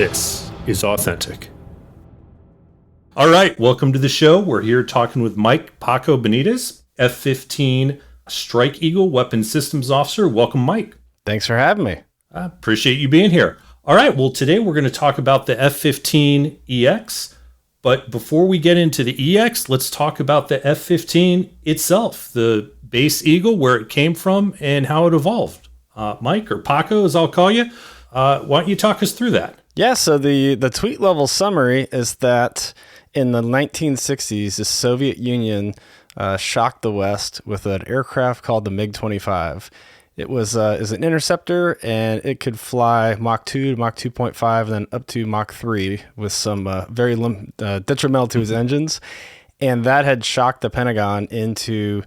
This is authentic. All right, welcome to the show. We're here talking with Mike Pako Benitez, F-15 Strike Eagle Weapons Systems Officer. Welcome, Mike. Thanks for having me. I appreciate you being here. All right, well, today we're going to talk about the F-15EX. But before we get into the EX, let's talk about the F-15 itself, the base Eagle, where it came from, and how it evolved. Mike, or Pako, as I'll call you, why don't you talk us through that? Yeah, so the tweet level summary is that in the 1960s, the Soviet Union shocked the West with an aircraft called the MiG-25. It was an interceptor, and it could fly Mach 2 to Mach 2.5, and then up to Mach 3 with some very detrimental to its engines. And that had shocked the Pentagon into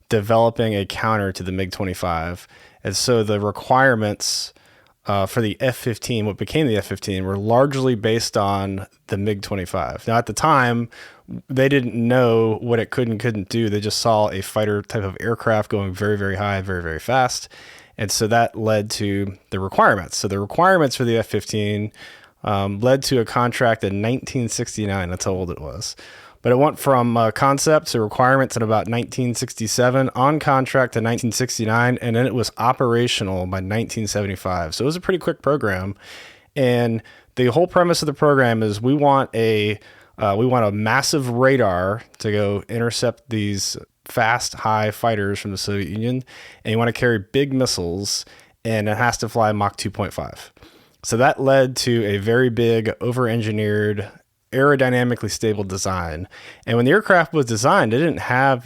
developing a counter to the MiG-25. And so the requirements for the F-15, what became the F-15, were largely based on the MiG-25. Now, at the time, they didn't know what it could and couldn't do. They just saw a fighter type of aircraft going very, very high, very, very fast. And so that led to the requirements. So the requirements for the F-15 led to a contract in 1969. That's how old it was. But it went from concept to requirements in about 1967, on contract to 1969, and then it was operational by 1975. So it was a pretty quick program. And the whole premise of the program is we want a massive radar to go intercept these fast, high fighters from the Soviet Union, and you want to carry big missiles, and it has to fly Mach 2.5. So that led to a very big, over-engineered, aerodynamically stable design. And when the aircraft was designed, it didn't have,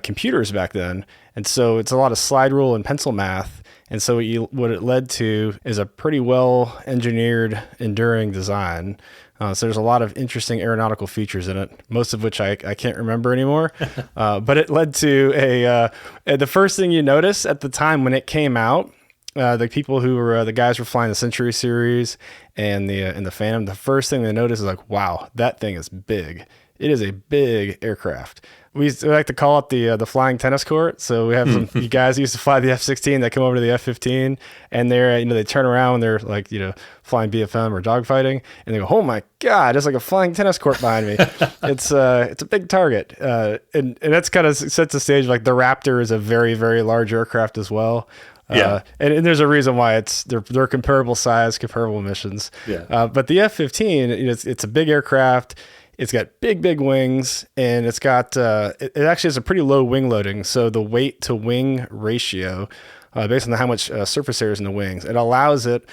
computers back then. And so it's a lot of slide rule and pencil math. And so what it led to is a pretty well engineered, enduring design. So there's a lot of interesting aeronautical features in it, most of which I can't remember anymore. But it led to the first thing you notice at the time when it came out, the people who were the guys were flying the Century series and the Phantom. The first thing they noticed is like, wow, that thing is big. It is a big aircraft. We like to call it the flying tennis court. So we have some you guys who used to fly the F-16 that come over to the F-15, and they turn around when they're like flying BFM or dogfighting, and they go, oh my god, it's like a flying tennis court behind me. It's a big target, and that's kind of sets the stage. Like the Raptor is a very, very large aircraft as well. Yeah, and there's a reason why they're comparable size, comparable missions. Yeah, but the F-15, it's a big aircraft. It's got big wings, and it's got it actually has a pretty low wing loading. So the weight to wing ratio, based on how much surface area is in the wings, it allows it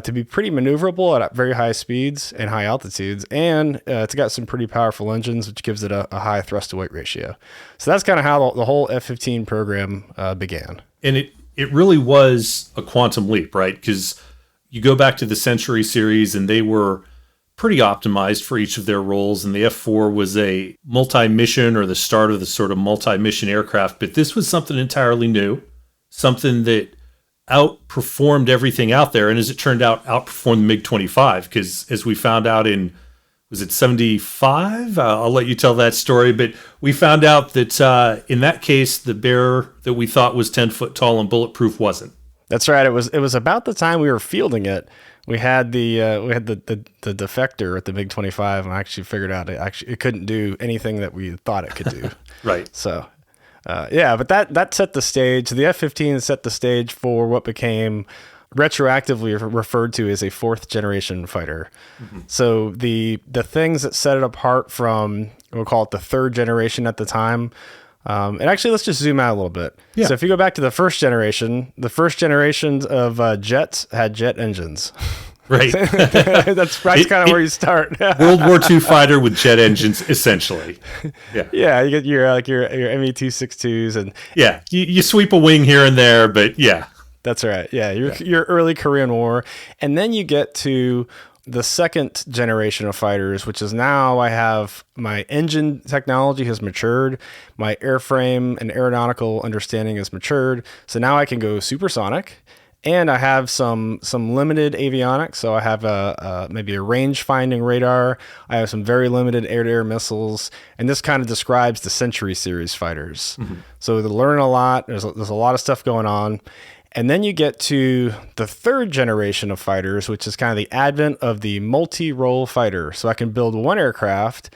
to be pretty maneuverable at very high speeds and high altitudes. And it's got some pretty powerful engines, which gives it a high thrust to weight ratio. So that's kind of how the whole F-15 program began. And it really was a quantum leap, right? Because you go back to the Century series, and they were pretty optimized for each of their roles, and the F-4 was a multi-mission, or the start of the sort of multi-mission aircraft, but this was something entirely new, something that outperformed everything out there, and as it turned out, outperformed the MiG-25, because as we found out in, was it 75? I'll let you tell that story, but we found out that in that case, the bear that we thought was 10 foot tall and bulletproof wasn't. That's right. It was about the time we were fielding it. We had the defector at the MiG-25, and I actually figured out it couldn't do anything that we thought it could do. Right. So, but that set the stage. The F-15 set the stage for what became retroactively referred to as a fourth generation fighter. Mm-hmm. So the things that set it apart from, we'll call it the third generation at the time. And actually, let's just zoom out a little bit. Yeah. So if you go back to the first generation of jets had jet engines. Right. That's kind of where you start. World War II fighter with jet engines, essentially. Yeah. Yeah. You get your ME-262s and yeah, you sweep a wing here and there, but yeah. That's right. Yeah. Your early Korean War, and then you get to the second generation of fighters, which is now I have my engine technology has matured, my airframe and aeronautical understanding has matured. So now I can go supersonic, and I have some limited avionics. So I have maybe a range finding radar. I have some very limited air-to-air missiles, and this kind of describes the Century series fighters. Mm-hmm. So they're learning a lot. There's a lot of stuff going on. And then you get to the third generation of fighters, which is kind of the advent of the multi-role fighter. So I can build one aircraft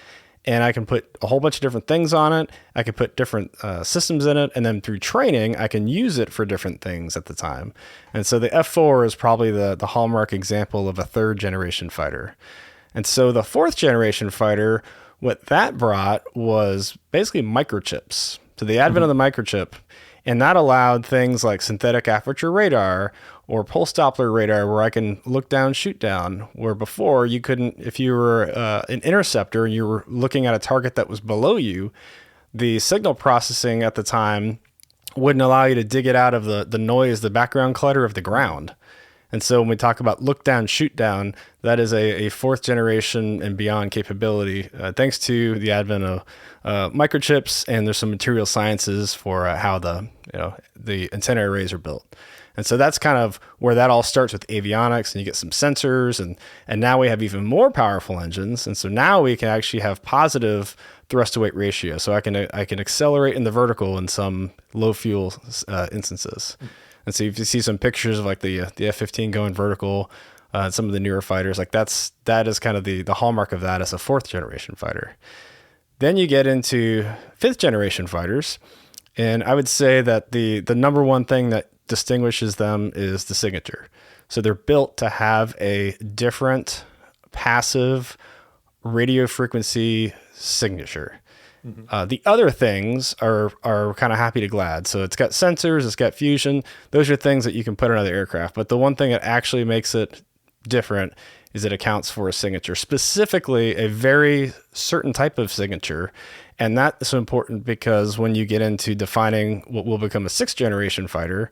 and I can put a whole bunch of different things on it. I can put different systems in it. And then through training, I can use it for different things at the time. And so the F-4 is probably the hallmark example of a third generation fighter. And so the fourth generation fighter, what that brought was basically microchips. So the advent of the microchip. And that allowed things like synthetic aperture radar or pulse Doppler radar, where I can look down, shoot down, where before you couldn't. If you were an interceptor and you were looking at a target that was below you, the signal processing at the time wouldn't allow you to dig it out of the noise, the background clutter of the ground. And so when we talk about look down, shoot down, that is a fourth generation and beyond capability, thanks to the advent of microchips, and there's some material sciences for how the antenna arrays are built. And so that's kind of where that all starts with avionics, and you get some sensors, and now we have even more powerful engines. And so now we can actually have positive thrust to weight ratio. So I can accelerate in the vertical in some low fuel instances. And so if you see some pictures of like the F-15 going vertical, some of the newer fighters, like that is kind of the hallmark of that as a fourth generation fighter. Then you get into fifth generation fighters, and I would say that the number one thing that distinguishes them is the signature. So they're built to have a different passive radio frequency signature. Mm-hmm. The other things are kind of happy to glad. So it's got sensors, it's got fusion. Those are things that you can put on other aircraft. But the one thing that actually makes it different is it accounts for a signature, specifically a very certain type of signature. And that is so important because when you get into defining what will become a sixth generation fighter,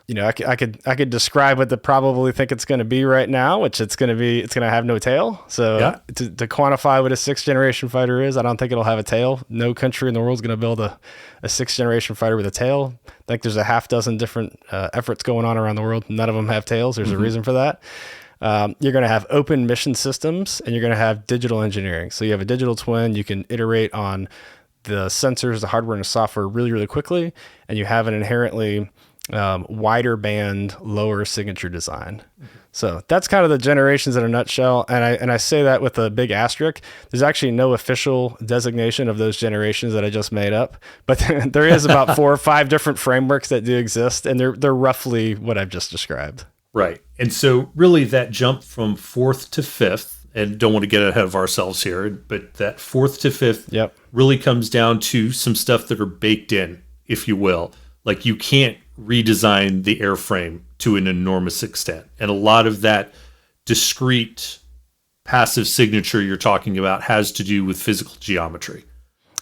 I could describe what they probably think it's going to be right now, which it's going to have no tail. So yeah. to quantify what a sixth generation fighter is, I don't think it'll have a tail. No country in the world is going to build a sixth generation fighter with a tail. I think there's a half dozen different efforts going on around the world. None of them have tails. There's a reason for that. You're going to have open mission systems, and you're going to have digital engineering. So you have a digital twin. You can iterate on the sensors, the hardware, and the software really, really quickly. And you have an inherently wider band, lower signature design. Mm-hmm. So that's kind of the generations in a nutshell. And I say that with a big asterisk. There's actually no official designation of those generations that I just made up, but there is about 4 or 5 different frameworks that do exist, and they're roughly what I've just described. Right. And so really that jump from fourth to fifth, and don't want to get ahead of ourselves here, but that fourth to fifth really comes down to some stuff that are baked in, if you will. Like you can't redesign the airframe to an enormous extent. And a lot of that discrete passive signature you're talking about has to do with physical geometry.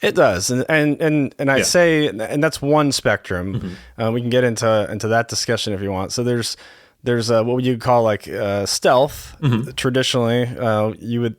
It does. And I say, and that's one spectrum. Mm-hmm. We can get into that discussion if you want. So there's what would you call like stealth. Mm-hmm. Traditionally,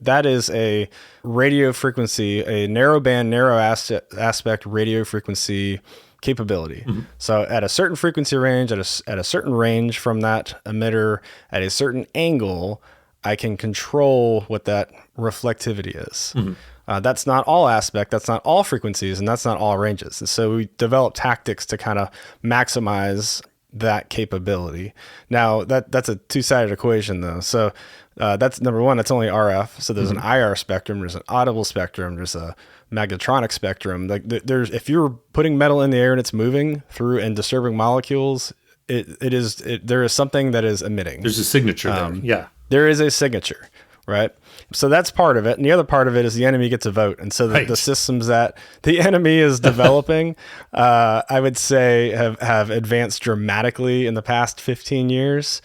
that is a radio frequency, a narrow band, narrow aspect radio frequency capability. Mm-hmm. So at a certain frequency range, at a certain range from that emitter, at a certain angle, I can control what that reflectivity is. Mm-hmm. That's not all aspect, that's not all frequencies, and that's not all ranges. And so we develop tactics to kind of maximize that capability. Now that's a two-sided equation though. So that's number one, that's only RF. So there's an IR spectrum, there's an audible spectrum, there's a magnetronic spectrum. Like if you're putting metal in the air and it's moving through and disturbing molecules, there is something that is emitting. There's a signature there. Yeah. There is a signature, right? So that's part of it. And the other part of it is the enemy gets a vote. And so the systems that the enemy is developing, I would say have advanced dramatically in the past 15 years.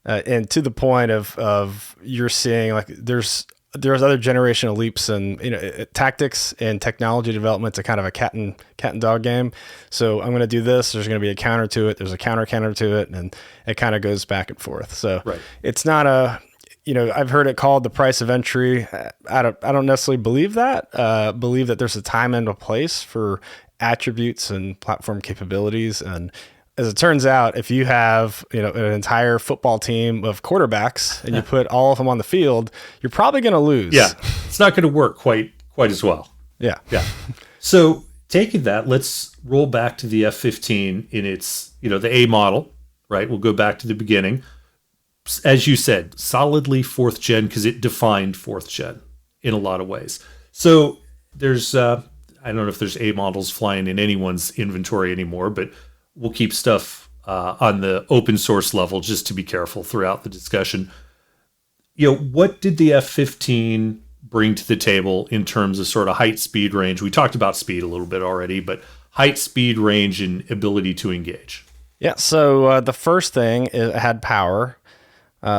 And to the point of you're seeing like there's other generational leaps and tactics and technology development to kind of a cat and dog game. So I'm going to do this. There's going to be a counter to it. There's a counter to it, and it kind of goes back and forth. So It's not I've heard it called the price of entry. I don't necessarily believe that. Believe that there's a time and a place for attributes and platform capabilities. And as it turns out, if you have an entire football team of quarterbacks and you put all of them on the field, you're probably going to lose. Yeah, it's not going to work quite as well. Yeah. So taking that, let's roll back to the F-15 in its the A model, right? We'll go back to the beginning. As you said, solidly fourth gen because it defined fourth gen in a lot of ways. So there's, I don't know if there's A models flying in anyone's inventory anymore, but we'll keep stuff on the open source level just to be careful throughout the discussion. What did the F-15 bring to the table in terms of sort of height, speed, range? We talked about speed a little bit already, but height, speed, range, and ability to engage. Yeah, so the first thing, it had power.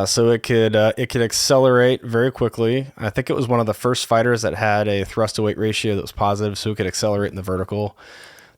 So it could accelerate very quickly. I think it was one of the first fighters that had a thrust to weight ratio that was positive, so it could accelerate in the vertical.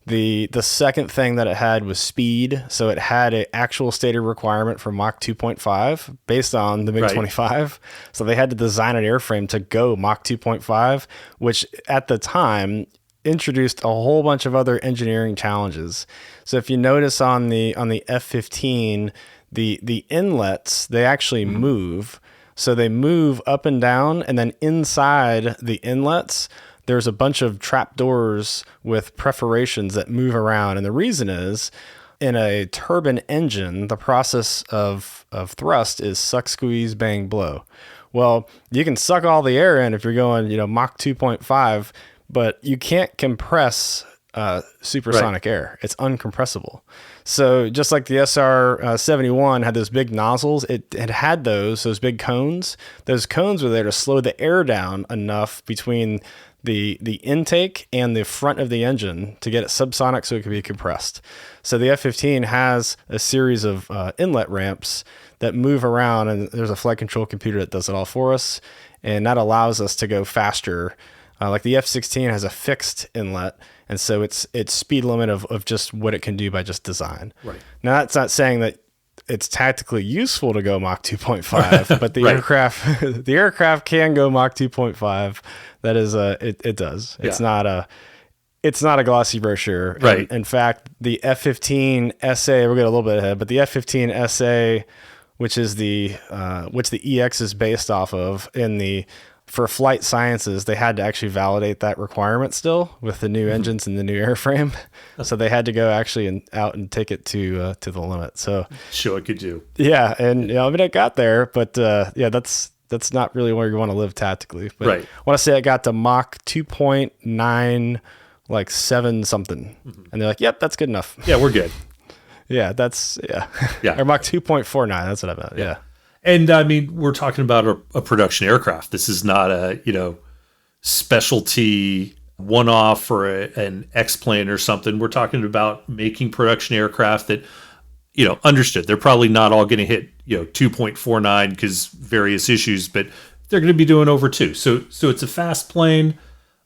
The second thing that it had was speed. So it had an actual stated requirement for Mach 2.5 based on the MiG-25. Right. So they had to design an airframe to go Mach 2.5, which at the time introduced a whole bunch of other engineering challenges. So if you notice on the F-15, the inlets, they actually move. So they move up and down, and then inside the inlets, there's a bunch of trapdoors with perforations that move around. And the reason is, in a turbine engine, the process of thrust is suck, squeeze, bang, blow. Well, you can suck all the air in if you're going, Mach 2.5, but you can't compress supersonic air. It's uncompressible. So just like the SR-71 had those big nozzles, it had those big cones. Those cones were there to slow the air down enough between the intake and the front of the engine to get it subsonic so it could be compressed. So the F-15 has a series of inlet ramps that move around, and there's a flight control computer that does it all for us, and that allows us to go faster. Like the F-16 has a fixed inlet, and so it's speed limit of just what it can do by just design. Right. Now, that's not saying that it's tactically useful to go Mach 2.5, but the aircraft can go Mach 2.5. That is it does. Yeah. It's not a glossy brochure. Right. In fact, the F-15 SA, we're getting a little bit ahead, but the F-15 SA, which the EX is based off of, for flight sciences, they had to actually validate that requirement still with the new engines and the new airframe. So they had to go actually out and take it to the limit. So show it could do. Yeah, and it got there, but that's not really where you want to live tactically. But right. I want to say it got to Mach 2.9, like 7 something, and they're like, "Yep, that's good enough." Yeah, we're good. Yeah. Or Mach 2.49. That's what I meant. Yeah. And I mean, we're talking about a production aircraft. This is not a, specialty one-off or an X-plane or something. We're talking about making production aircraft that, understood. They're probably not all going to hit, 2.49 because various issues, but they're going to be doing over 2. So it's a fast plane.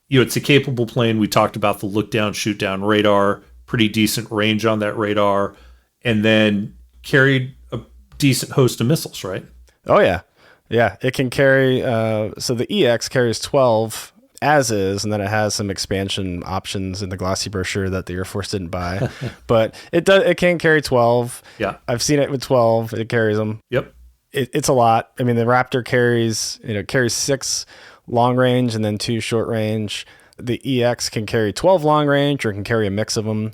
It's a capable plane. We talked about the look-down, shoot-down radar, pretty decent range on that radar, and then carried decent host of missiles, right? Oh yeah. It can carry. So the EX carries 12 as is, and then it has some expansion options in the glossy brochure that the Air Force didn't buy. But it can carry 12. Yeah, I've seen it with 12. It carries them. Yep. It's a lot. I mean, the Raptor carries 6 long range and then 2 short range. The EX can carry 12 long range or can carry a mix of them.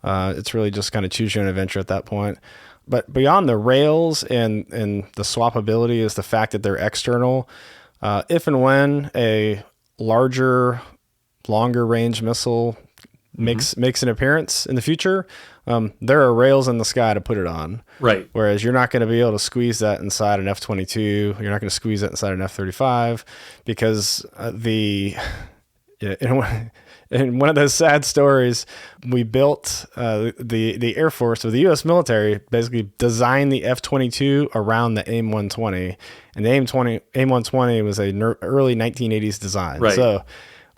It's really just kind of choose your own adventure at that point. But beyond the rails and the swappability is the fact that they're external. If and when a larger, longer range missile makes an appearance in the future, there are rails in the sky to put it on. Right. Whereas you're not going to be able to squeeze that inside an F-22. You're not going to squeeze that inside an F-35 because in one of those sad stories, we built the Air Force, or the U.S. military, basically designed the F-22 around the AIM-120, and the AIM-120 was a early 1980s design. Right. So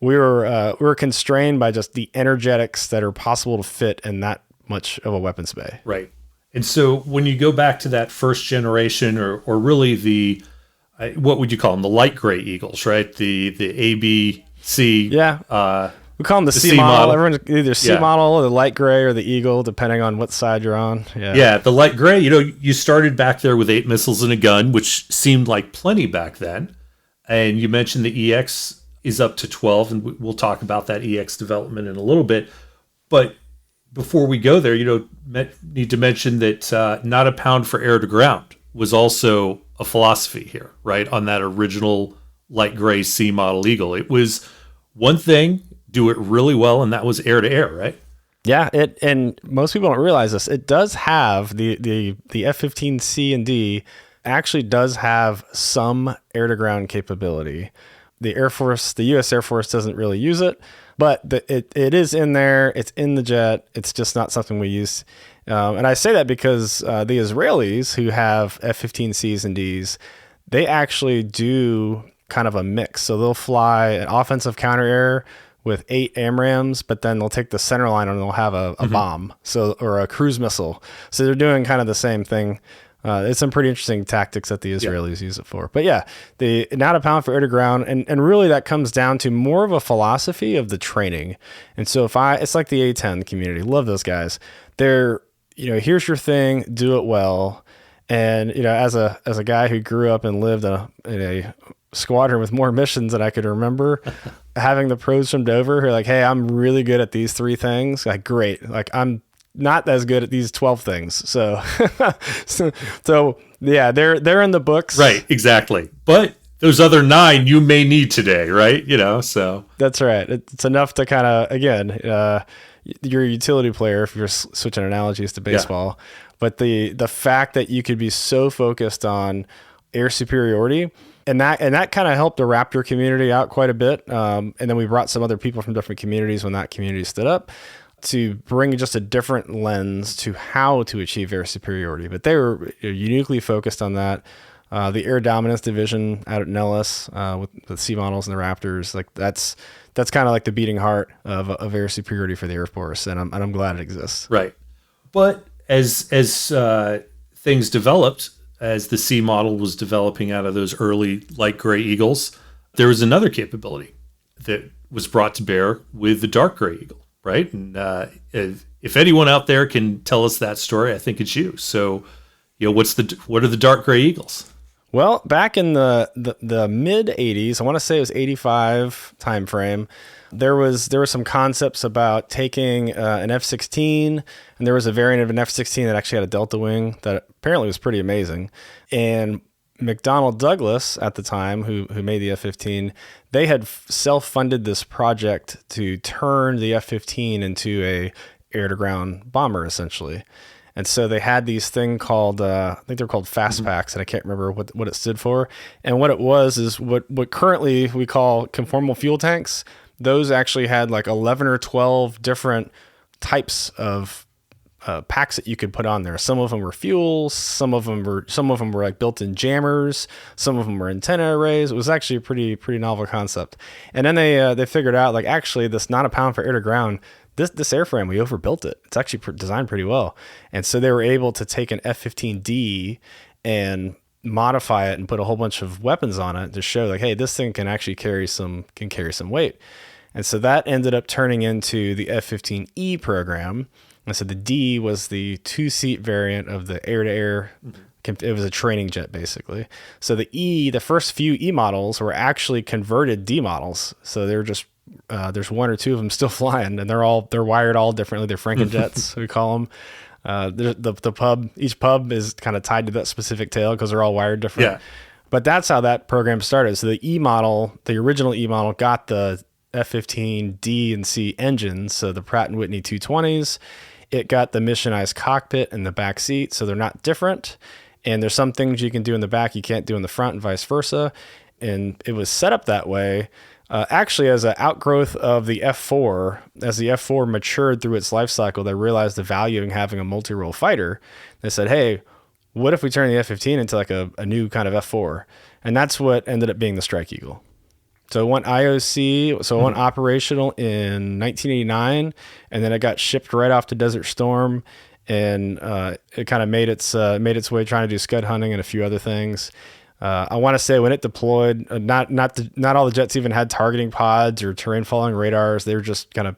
we were constrained by just the energetics that are possible to fit in that much of a weapons bay. Right. And so when you go back to that first generation, or really the what would you call them, the light gray Eagles, right? The ABC. Yeah. We call them the C model. Everyone's either C model or the light gray or the Eagle, depending on what side you're on. Yeah, the light gray, you started back there with 8 missiles and a gun, which seemed like plenty back then. And you mentioned the EX is up to 12, and we'll talk about that EX development in a little bit. But before we go there, need to mention that not a pound for air to ground was also a philosophy here, right? On that original light gray C model Eagle. It was one thing, do it really well, and that was air to air, right? Yeah, and most people don't realize this. It does have the F-15C and D actually does have some air to ground capability. The Air Force, the U.S. Air Force doesn't really use it, but it is in there. It's in the jet. It's just not something we use. And I say that because the Israelis who have F-15Cs and Ds, they actually do kind of a mix. So they'll fly an offensive counter air with 8 AMRAAMs, but then they'll take the center line and they'll have a bomb, or a cruise missile. So they're doing kind of the same thing. It's some pretty interesting tactics that the Israelis use it for. But yeah, the not a pound for air to ground, and really that comes down to more of a philosophy of the training. And so it's like the A-10 community. Love those guys. They're, here's your thing, do it well. And as a guy who grew up and lived in a squadron with more missions than I could remember, having the pros from Dover who are like, hey, I'm really good at these 3 things. Like, great. Like, I'm not as good at these 12 things. So, so yeah, they're in the books. Right. Exactly. But those other 9 you may need today, right? So that's right. It's enough to kind of, again, you're a utility player if you're switching analogies to baseball. Yeah. But the fact that you could be so focused on air superiority, and that kind of helped the Raptor community out quite a bit. And then we brought some other people from different communities when that community stood up to bring just a different lens to how to achieve air superiority. But they were uniquely focused on that. The Air Dominance Division out at Nellis with the C models and the Raptors, like that's kind of like the beating heart of air superiority for the Air Force, and I'm glad it exists. Right. But as things developed, as the C model was developing out of those early light gray Eagles, there was another capability that was brought to bear with the dark gray Eagle, right? And if anyone out there can tell us that story, I think it's you. So, what are the dark gray Eagles? Well, back in the mid 80s, I want to say it was 85 timeframe, there was some concepts about taking an F-16, and there was a variant of an F-16 that actually had a delta wing that apparently was pretty amazing. And McDonnell Douglas at the time, who made the F-15, they had self-funded this project to turn the F-15 into a air-to-ground bomber, essentially. And so they had these thing called, I think they're called fast packs, and I can't remember what it stood for. And what it was is what currently we call conformal fuel tanks. Those actually had like 11 or 12 different types of packs that you could put on there. Some of them were fuel, some of them were like built-in jammers, some of them were antenna arrays. It was actually a pretty novel concept. And then they figured out, like, actually this not a pound for air to ground, this airframe, we overbuilt it. It's actually designed pretty well. And so they were able to take an F-15D and modify it and put a whole bunch of weapons on it to show, like, hey, this thing can actually carry some weight. And so that ended up turning into the F-15E program. And so the D was the 2-seat variant of the air-to-air. It was a training jet, basically. So the first few E models were actually converted D models. So they're just there's 1 or 2 of them still flying, and they're wired all differently. They're Frankenjets, we call them. Each pub is kind of tied to that specific tail because they're all wired different. Yeah. But that's how that program started. So the E model, the original E model, got the F-15D and C engines, so the Pratt & Whitney 220s. It got the missionized cockpit and the back seat, so they're not different. And there's some things you can do in the back you can't do in the front and vice versa. And it was set up that way actually as an outgrowth of the F-4. As the F-4 matured through its life cycle, they realized the value in having a multi-role fighter. They said, hey, what if we turn the F-15 into like a new kind of F-4? And that's what ended up being the Strike Eagle. So it went IOC, so it went operational in 1989, and then it got shipped right off to Desert Storm, and it kind of made its way trying to do scud hunting and a few other things. I want to say when it deployed, not all the jets even had targeting pods or terrain following radars. They were just kind of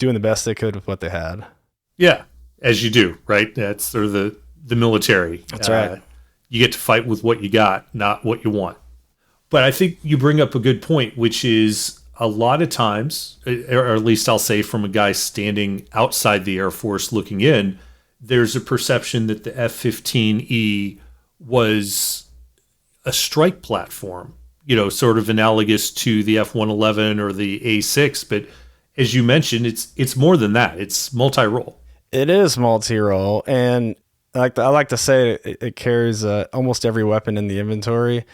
doing the best they could with what they had. Yeah, as you do, right? That's sort of the military. That's right. You get to fight with what you got, not what you want. But I think you bring up a good point, which is a lot of times, or at least I'll say from a guy standing outside the Air Force looking in, there's a perception that the F-15E was a strike platform, sort of analogous to the F-111 or the A-6. But as you mentioned, it's more than that. It's multi-role. It is multi-role, and I like to say it carries almost every weapon in the inventory.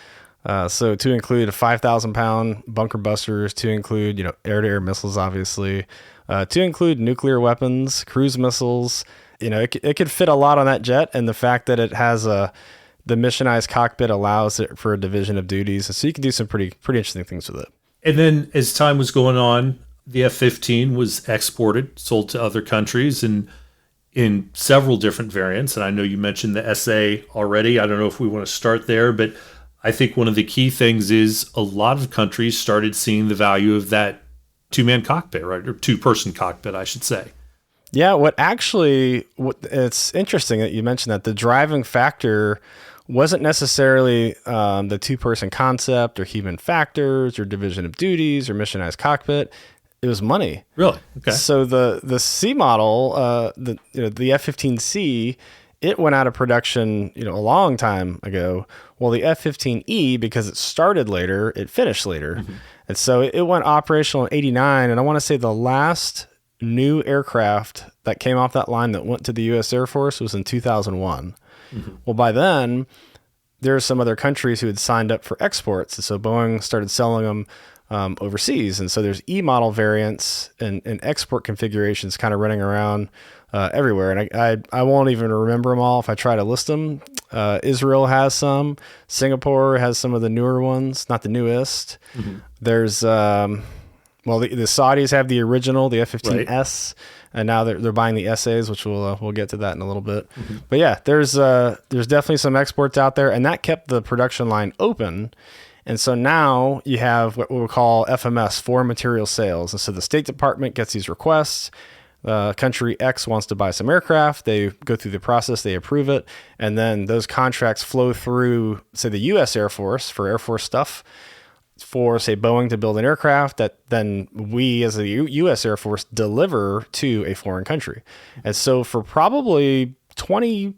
So to include 5,000-pound bunker busters, to include air-to-air missiles, obviously, to include nuclear weapons, cruise missiles. It could fit a lot on that jet, and the fact that it has the missionized cockpit allows it for a division of duties, so you can do some pretty interesting things with it. And then as time was going on, the F-15 was exported, sold to other countries, and in several different variants. And I know you mentioned the SA already. I don't know if we want to start there, but I think one of the key things is a lot of countries started seeing the value of that two-man cockpit, right? Or two-person cockpit, I should say. Yeah, it's interesting that you mentioned that. The driving factor wasn't necessarily the two-person concept or human factors or division of duties or missionized cockpit. It was money. Really? Okay. So the C model, the F-15C, it went out of production, a long time ago. Well, the F-15E, because it started later, it finished later. Mm-hmm. And so it went operational in 89. And I want to say the last new aircraft that came off that line that went to the U.S. Air Force was in 2001. Mm-hmm. Well, by then, there are some other countries who had signed up for exports. And so Boeing started selling them overseas. And so there's E-model variants and export configurations kind of running around everywhere. And I won't even remember them all if I try to list them. Israel has some. Singapore has some of the newer ones, not the newest. Mm-hmm. There's, the Saudis have the original, the F-15S, right. And now they're buying the SAs, which we'll get to that in a little bit. Mm-hmm. But yeah, there's definitely some exports out there, and that kept the production line open. And so now you have what we'll call FMS, foreign material sales. And so the State Department gets these requests. Country X wants to buy some aircraft. They go through the process, they approve it, and then those contracts flow through, say, the U.S. Air Force for Air Force stuff, for, say, Boeing to build an aircraft that then we as the U.S. Air Force deliver to a foreign country. And so for probably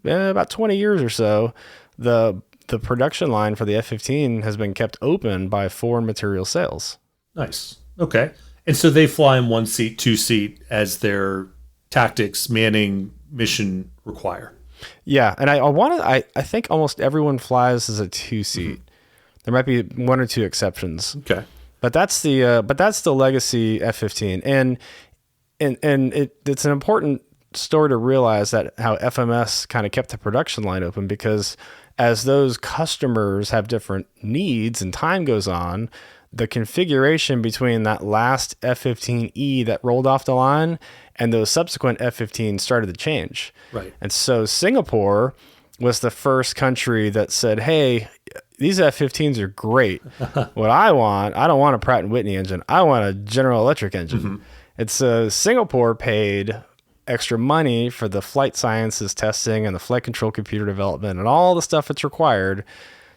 about 20 years or so, the production line for the F-15 has been kept open by foreign material sales. Nice. Okay. And so they fly in one seat, two seat as their tactics, manning, mission require. Yeah. And I think almost everyone flies as a two seat. Mm-hmm. There might be one or two exceptions. Okay. But that's the legacy F-15. And it's an important story to realize that how FMS kind of kept the production line open, because as those customers have different needs and time goes on, the configuration between that last F-15E that rolled off the line and those subsequent F-15 started to change. Right. And so Singapore was the first country that said, hey, these F-15s are great. What I don't want a Pratt & Whitney engine. I want a General Electric engine. Mm-hmm. And so Singapore paid extra money for the flight sciences testing and the flight control computer development and all the stuff that's required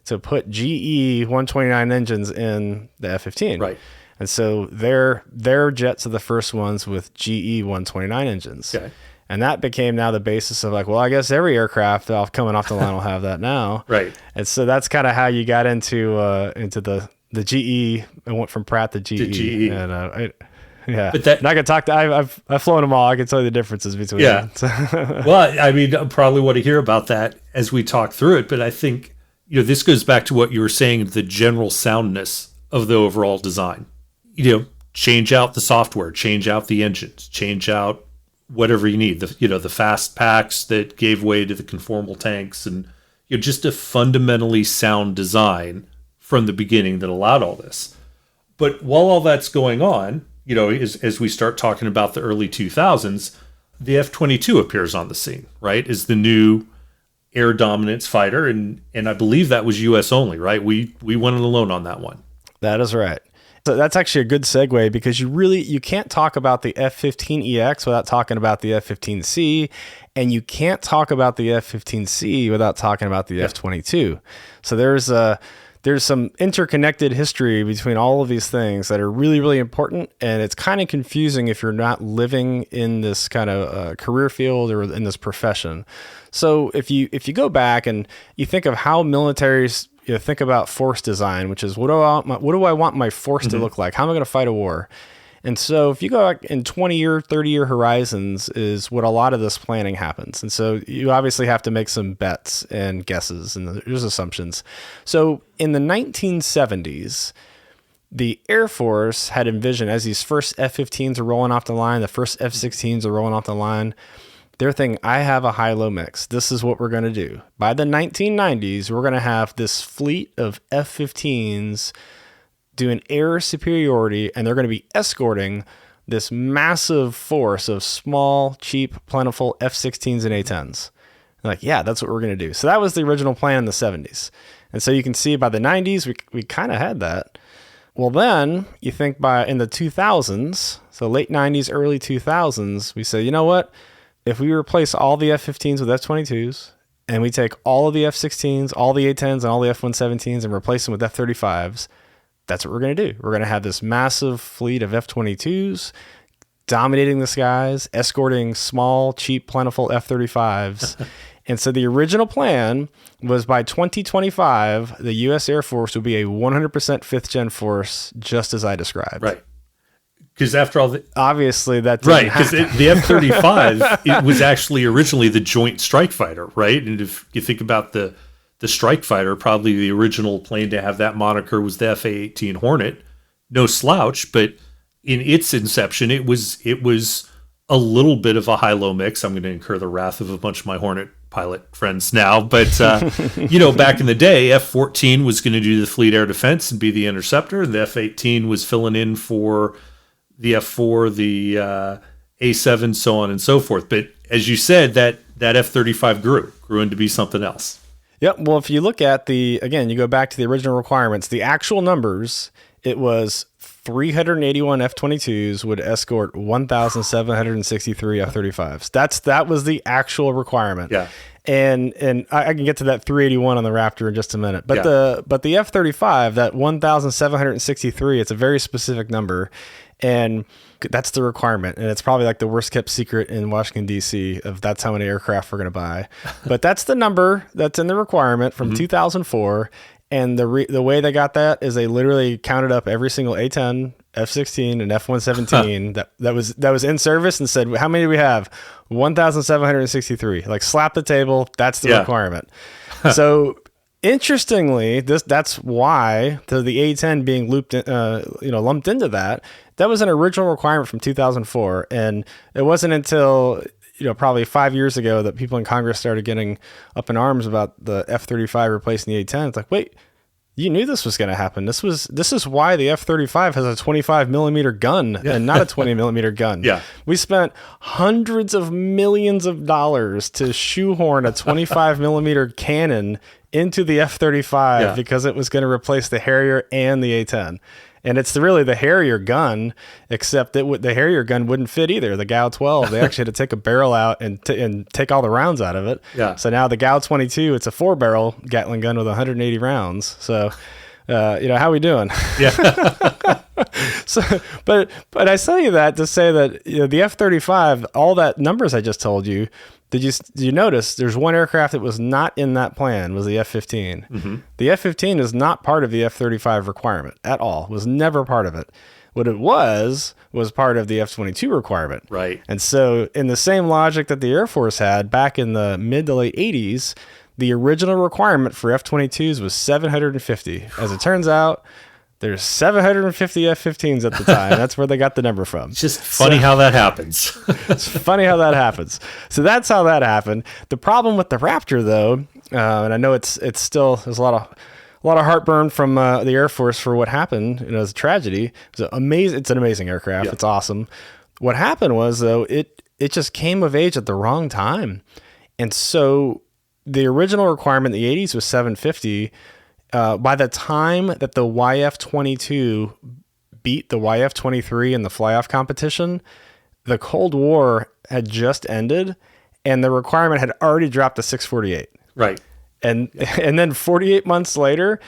to put GE 129 engines in the F-15. Right. And so their jets are the first ones with GE 129 engines. Okay. And that became now the basis of, like, well, I guess every aircraft coming off the line will have that now. Right. And so that's kind of how you got into the GE and went from Pratt to GE. To GE. And yeah. But that, and I could talk to, I've flown them all. I can tell you the differences between them. Well, I mean, I probably want to hear about that as we talk through it. But I think, this goes back to what you were saying, the general soundness of the overall design. Change out the software, change out the engines, change out whatever you need, the fast packs that gave way to the conformal tanks, and just a fundamentally sound design from the beginning that allowed all this. But while all that's going on, as we start talking about the early 2000s, the F-22 appears on the scene, right? Is the new air dominance fighter, and I believe that was U.S. only, right? We went it alone on that one. That is right. So that's actually a good segue, because you can't talk about the F-15EX without talking about the F-15C, and you can't talk about the F-15C without talking about the F-22. So there's there's some interconnected history between all of these things that are really, really important. And it's kind of confusing if you're not living in this kind of career field or in this profession. So if you go back and you think of how militaries think about force design, which is what do I want my force to look like? How am I going to fight a war? And so if you go back in 20-year, 30-year horizons is what a lot of this planning happens. And so you obviously have to make some bets and guesses, and there's assumptions. So in the 1970s, the Air Force had envisioned, as these first F-15s are rolling off the line, the first F-16s are rolling off the line, they're thinking, I have a high-low mix. This is what we're going to do. By the 1990s, we're going to have this fleet of F-15s doing air superiority, and they're going to be escorting this massive force of small, cheap, plentiful F-16s and A-10s. Like, yeah, that's what we're going to do. So that was the original plan in the 70s. And so you can see by the 90s, we kind of had that. Well, then you think in the 2000s, so late 90s, early 2000s, we say, you know what? If we replace all the F-15s with F-22s, and we take all of the F-16s, all the A-10s, and all the F-117s and replace them with F-35s, that's what we're going to do. We're going to have this massive fleet of F-22s dominating the skies, escorting small, cheap, plentiful F-35s. And so the original plan was by 2025, the U.S. Air Force would be a 100% fifth-gen force, just as I described. Right. Because after all, obviously that right? Because the F-35 it was actually originally the Joint Strike Fighter, right? And if you think about the Strike Fighter, probably the original plane to have that moniker was the F/A-18 Hornet. No slouch, but in its inception, it was a little bit of a high-low mix. I'm going to incur the wrath of a bunch of my Hornet pilot friends now, but back in the day, F-14 was going to do the fleet air defense and be the interceptor. The F-18 was filling in for the F-4, the A-7, so on and so forth. But as you said, that F-35 grew into be something else. Yep. Well, if you look at you go back to the original requirements, the actual numbers, it was 381 F-22s would escort 1,763 F-35s. That was the actual requirement. Yeah. And I can get to that 381 on the Raptor in just a minute. But the F-35, that 1,763, it's a very specific number. And that's the requirement. And it's probably like the worst kept secret in Washington, D.C. of that's how many aircraft we're going to buy. But that's the number that's in the requirement from 2004. And the way they got that is they literally counted up every single A-10, F-16, and F-117 that was in service and said, how many do we have? 1,763. Like, slap the table. That's the requirement. So interestingly, that's why the A-10 being lumped into that. That was an original requirement from 2004, and it wasn't until probably 5 years ago that people in Congress started getting up in arms about the F-35 replacing the A-10. It's like, wait, you knew this was going to happen. This is why the F-35 has a 25 millimeter gun and not a 20 millimeter gun. Yeah. We spent hundreds of millions of dollars to shoehorn a 25 millimeter cannon into the F-35 because it was going to replace the Harrier and the A-10. And it's really the Harrier gun, except that the Harrier gun wouldn't fit either. The GAU-12, they actually had to take a barrel out and take all the rounds out of it. Yeah. So now the GAU-22, it's a 4-barrel Gatling gun with 180 rounds. So, how we doing? Yeah. So, but I tell you that to say that the F-35, all that numbers I just told you. Did you notice there's one aircraft that was not in that plan, was the F-15. Mm-hmm. The F-15 is not part of the F-35 requirement at all, was never part of it. What it was part of the F-22 requirement. Right. And so in the same logic that the Air Force had back in the mid to late 80s, the original requirement for F-22s was 750. As it turns out, there's 750 F-15s at the time. That's where they got the number from. It's just funny how that happens. It's funny how that happens. So that's how that happened. The problem with the Raptor, though, and I know it's still there's a lot of heartburn from the Air Force for what happened. It's a tragedy. It's an amazing aircraft. Yeah. It's awesome. What happened was, though, it just came of age at the wrong time, and so the original requirement in the 80s was 750. By the time that the YF-22 beat the YF-23 in the fly-off competition, the Cold War had just ended, and the requirement had already dropped to 648. Right. And then 48 months later,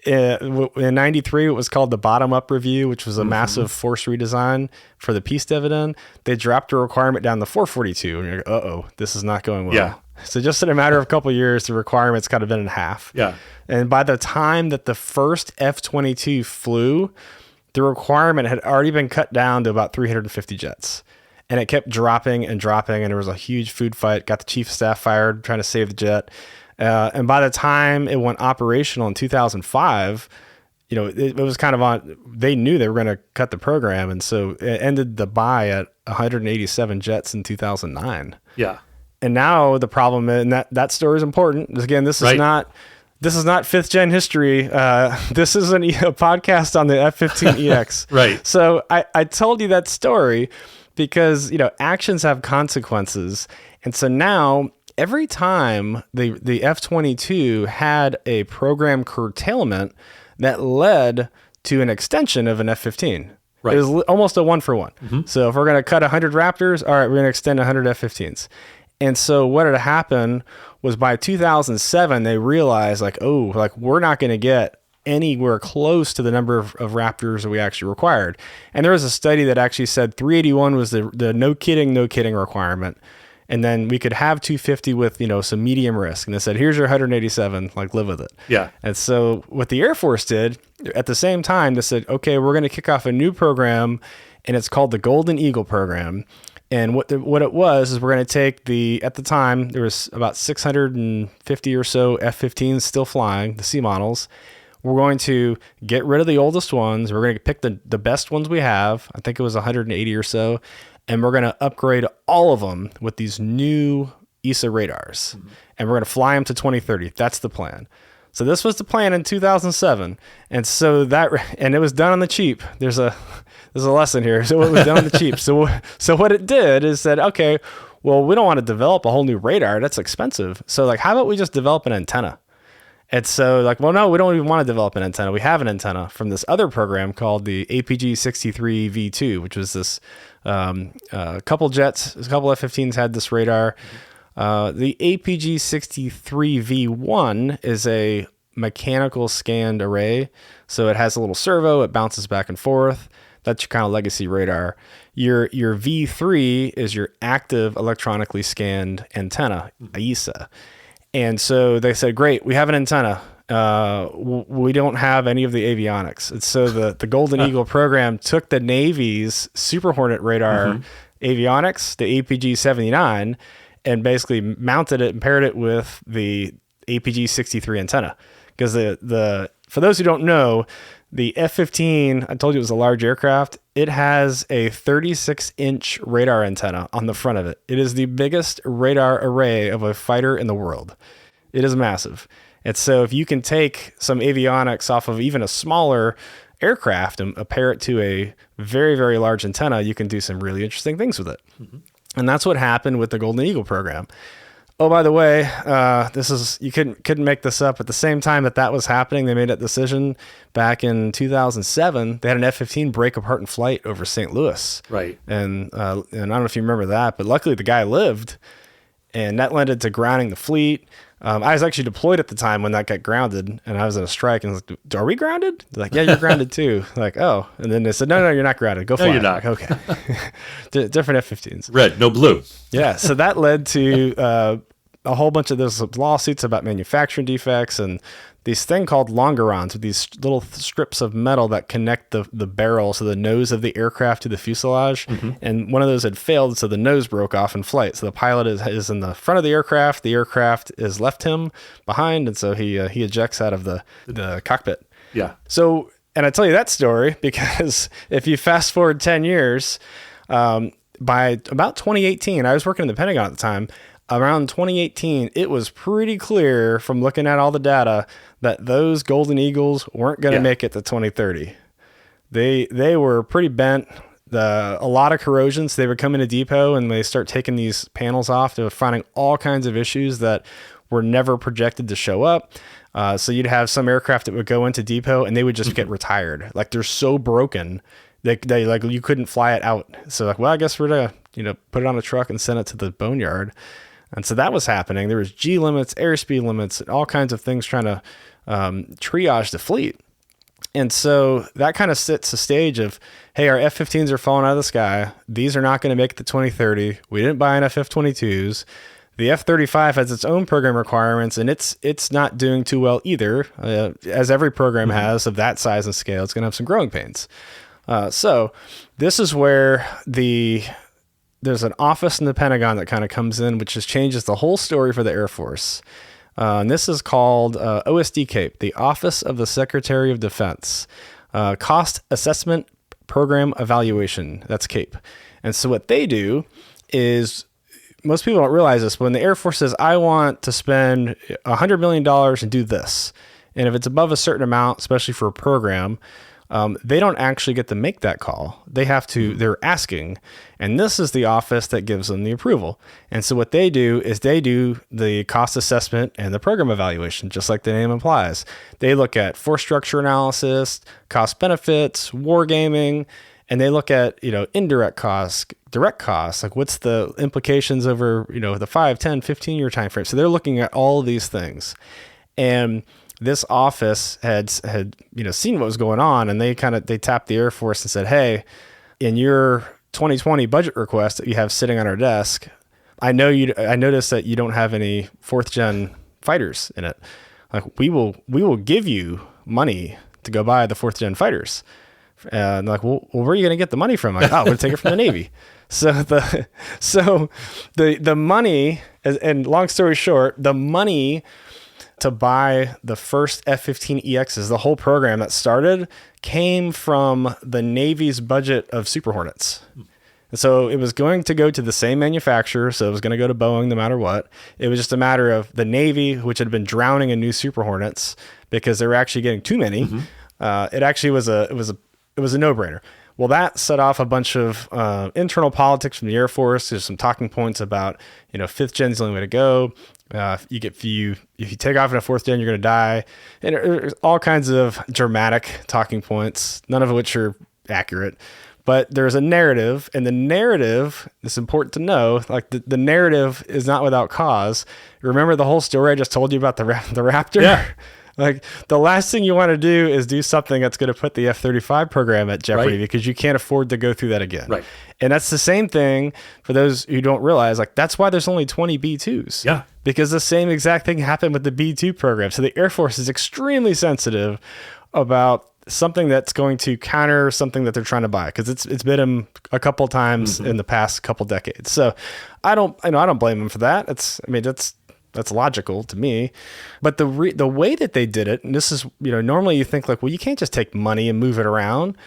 In 93, it was called the bottom-up review, which was a massive force redesign for the peace dividend. They dropped the requirement down to 442, and you're like, uh-oh, this is not going well. Yeah. So just in a matter of a couple of years, the requirement's kind of been in half. Yeah. And by the time that the first F-22 flew, the requirement had already been cut down to about 350 jets. And it kept dropping and dropping, and there was a huge food fight, got the chief of staff fired, trying to save the jet. And by the time it went operational in 2005, it was kind of on, they knew they were going to cut the program. And so it ended the buy at 187 jets in 2009. Yeah. And now the problem is, and that story is important. Again, this is not fifth gen history. This is a podcast on the F-15EX. Right. So I told you that story because, actions have consequences. And so now every time the F-22 had a program curtailment that led to an extension of an F-15. Right. It was almost a 1-for-1. Mm-hmm. So if we're going to cut 100 Raptors, all right, we're going to extend 100 F-15s. And so what had happened was by 2007, they realized we're not going to get anywhere close to the number of Raptors that we actually required. And there was a study that actually said 381 was the no kidding requirement. And then we could have 250 with, some medium risk. And they said, here's your 187, live with it. Yeah. And so what the Air Force did at the same time, they said, okay, we're going to kick off a new program, and it's called the Golden Eagle program. And what it was is we're going to take at the time, there was about 650 or so F-15s still flying, the C models. We're going to get rid of the oldest ones. We're going to pick the best ones we have. I think it was 180 or so. And we're going to upgrade all of them with these new ESA radars. Mm-hmm. And we're going to fly them to 2030. That's the plan. So this was the plan in 2007. And so and it was done on the cheap. There's a lesson here. So it was done on the cheap. So what it did is said, okay, well, we don't want to develop a whole new radar. That's expensive. So how about we just develop an antenna? And so well, no, we don't even want to develop an antenna. We have an antenna from this other program called the APG-63V2, which was this couple F-15s had this radar. The APG-63V1 is a mechanical scanned array. So it has a little servo. It bounces back and forth. That's your kind of legacy radar. Your V3 is your active electronically scanned antenna, AESA. And so they said, great, we have an antenna. We don't have any of the avionics. And so the Golden Eagle program took the Navy's Super Hornet radar avionics, the APG-79, and basically mounted it and paired it with the APG-63 antenna. Because for those who don't know, the F-15, I told you it was a large aircraft. It has a 36-inch radar antenna on the front of it. It is the biggest radar array of a fighter in the world. It is massive. And so if you can take some avionics off of even a smaller aircraft and pair it to a very, very large antenna, you can do some really interesting things with it. Mm-hmm. And that's what happened with the Golden Eagle program. Oh, by the way, you couldn't make this up. At the same time that was happening, they made that decision back in 2007. They had an F-15 break apart in flight over St. Louis. Right. And I don't know if you remember that, but luckily the guy lived, and that led to grounding the fleet. I was actually deployed at the time when that got grounded, and I was in a strike, and I was like, are we grounded? They're like, yeah, you're grounded too. Like, oh. And then they said, no, you're not grounded. Go fly. No, you're not. Like, okay. Different F-15s. Red, no blue. Yeah. So that led to a whole bunch of those lawsuits about manufacturing defects and these thing called longerons, with these little strips of metal that connect the barrel, so the nose of the aircraft to the fuselage. Mm-hmm. And one of those had failed, so the nose broke off in flight. So the pilot is in the front of the aircraft is left him behind, and so he ejects out of the cockpit. Yeah. So, and I tell you that story because if you fast forward 10 years, by about 2018, I was working in the Pentagon at the time. Around 2018, it was pretty clear from looking at all the data that those Golden Eagles weren't going to make it to 2030. They were pretty bent. A lot of corrosion, so they would come into depot and they start taking these panels off. They were finding all kinds of issues that were never projected to show up. So you'd have some aircraft that would go into depot and they would just get retired. Like they're so broken, they like you couldn't fly it out. So like, well, I guess we're gonna put it on a truck and send it to the boneyard. And so that was happening. There was G limits, airspeed limits, all kinds of things trying to triage the fleet. And so that kind of sets the stage of, hey, our F-15s are falling out of the sky. These are not going to make it to 2030. We didn't buy enough F-22s. The F-35 has its own program requirements, and it's not doing too well either. As every program has of that size and scale, it's going to have some growing pains. So this is where there's an office in the Pentagon that kind of comes in, which just changes the whole story for the Air Force. And this is called OSD CAPE, the Office of the Secretary of Defense, Cost Assessment Program Evaluation. That's CAPE. And so what they do is, most people don't realize this, but when the Air Force says, I want to spend $100 million and do this, and if it's above a certain amount, especially for a program, they don't actually get to make that call. They're asking, and this is the office that gives them the approval. And so what they do is they do the cost assessment and the program evaluation, just like the name implies. They look at force structure analysis, cost benefits, wargaming, and they look at, indirect costs, direct costs, like what's the implications over, the 5, 10, 15-year time frame. So they're looking at all of these things. And this office had seen what was going on, and they tapped the Air Force and said, hey, in your 2020 budget request that you have sitting on our desk, I noticed that you don't have any 4th gen fighters in it. Like, we will give you money to go buy the 4th gen fighters. And like, well, where are you going to get the money from? Like, we're going to take it from the Navy. So the money, and long story short, the money to buy the first F-15EXs, the whole program that started, came from the Navy's budget of Super Hornets. And so it was going to go to the same manufacturer, so it was going to go to Boeing no matter what. It was just a matter of the Navy, which had been drowning in new Super Hornets because they were actually getting too many. It actually was a no-brainer. Well, that set off a bunch of internal politics from the Air Force. There's some talking points about, 5th gen's the only way to go. If you take off in a 4th gen, you're going to die. And there's all kinds of dramatic talking points, none of which are accurate. But there's a narrative, and the narrative, it's important to know, like the narrative is not without cause. Remember the whole story I just told you about the Raptor? Yeah. Like, the last thing you want to do is do something that's going to put the F-35 program at jeopardy, because you can't afford to go through that again. Right. And that's the same thing for those who don't realize, like, that's why there's only 20 B-2s. Yeah. Because the same exact thing happened with the B-2 program. So the Air Force is extremely sensitive about something that's going to counter something that they're trying to buy, because it's bit them a couple times in the past couple decades. So I don't blame them for that. That's logical to me. But the way that they did it, and this is, normally you think like, well, you can't just take money and move it around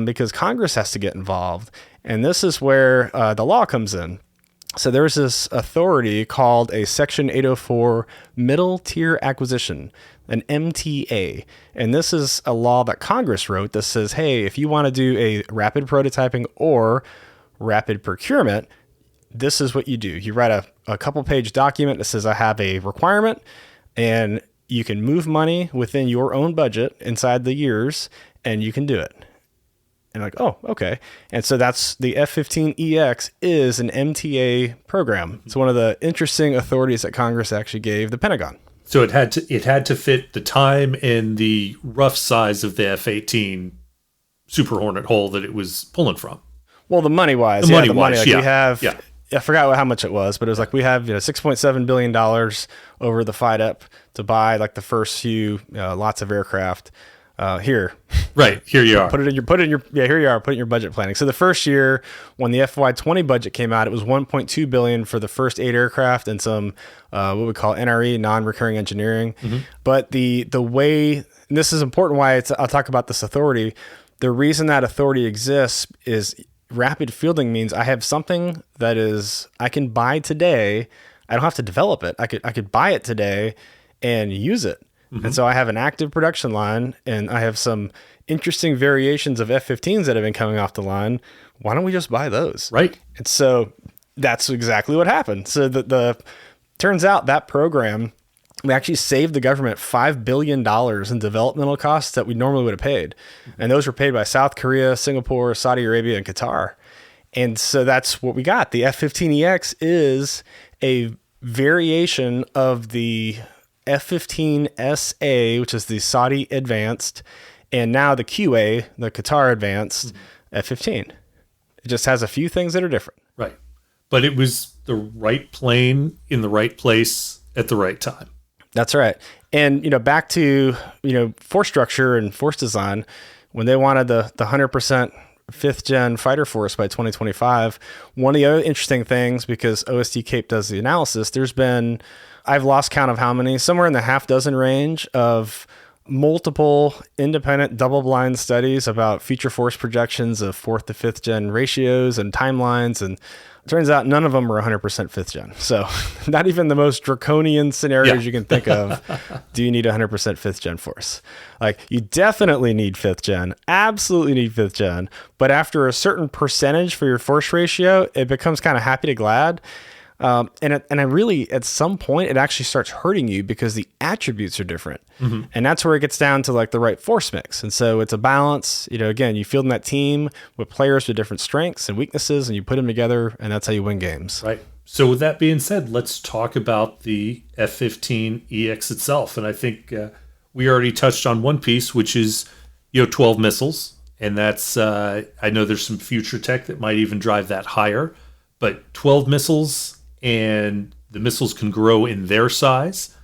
because Congress has to get involved. And this is where the law comes in. So there's this authority called a Section 804 Middle Tier Acquisition, an MTA. And this is a law that Congress wrote that says, hey, if you want to do a rapid prototyping or rapid procurement, this is what you do. You write a couple page document that says, I have a requirement, and you can move money within your own budget inside the years, and you can do it. And like, oh, okay. And so that's the F-15EX is an MTA program. It's one of the interesting authorities that Congress actually gave the Pentagon. So it had to fit the time and the rough size of the F-18 Super Hornet hull that it was pulling from. Well, the money wise, like we have. Yeah. I forgot how much it was, but it was like we have $6.7 billion over the FIDEP to buy like the first few lots of aircraft. Here you are. Put it in your budget planning. So the first year when the FY20 budget came out, it was $1.2 billion for the first 8 aircraft and some what we call NRE, non-recurring engineering. But the way, and this is important why I'll talk about this authority. The reason that authority exists is rapid fielding means I have something that is I can buy today. I don't have to develop it. I could buy it today and use it. And so I have an active production line, and I have some interesting variations of F-15s that have been coming off the line. Why don't we just buy those? Right. And so that's exactly what happened. So the turns out that program, we actually saved the government $5 billion in developmental costs that we normally would have paid. And those were paid by South Korea, Singapore, Saudi Arabia, and Qatar. And so that's what we got. The F-15EX is a variation of the F-15SA, which is the Saudi Advanced, and now the QA, the Qatar Advanced F-15. It just has a few things that are different. Right. But it was the right plane in the right place at the right time. That's right. And, back to, force structure and force design, when they wanted the 100% fifth gen fighter force by 2025, one of the other interesting things, because OSD Cape does the analysis, I've lost count of how many, somewhere in the half dozen range of multiple independent double-blind studies about future force projections of fourth to fifth gen ratios and timelines, and it turns out none of them were 100% fifth gen. So not even the most draconian scenarios you can think of do you need 100% fifth gen force. Like, you definitely need fifth gen, absolutely need fifth gen, but after a certain percentage for your force ratio, it becomes kind of happy to glad. And I really, at some point, it actually starts hurting you because the attributes are different. Mm-hmm. And that's where it gets down to like the right force mix. And so it's a balance. Again, you field in that team with players with different strengths and weaknesses, and you put them together, and that's how you win games. Right. So with that being said, let's talk about the F-15EX itself. And I think we already touched on one piece, which is 12 missiles. And that's, I know there's some future tech that might even drive that higher. But 12 missiles, and the missiles can grow in their size.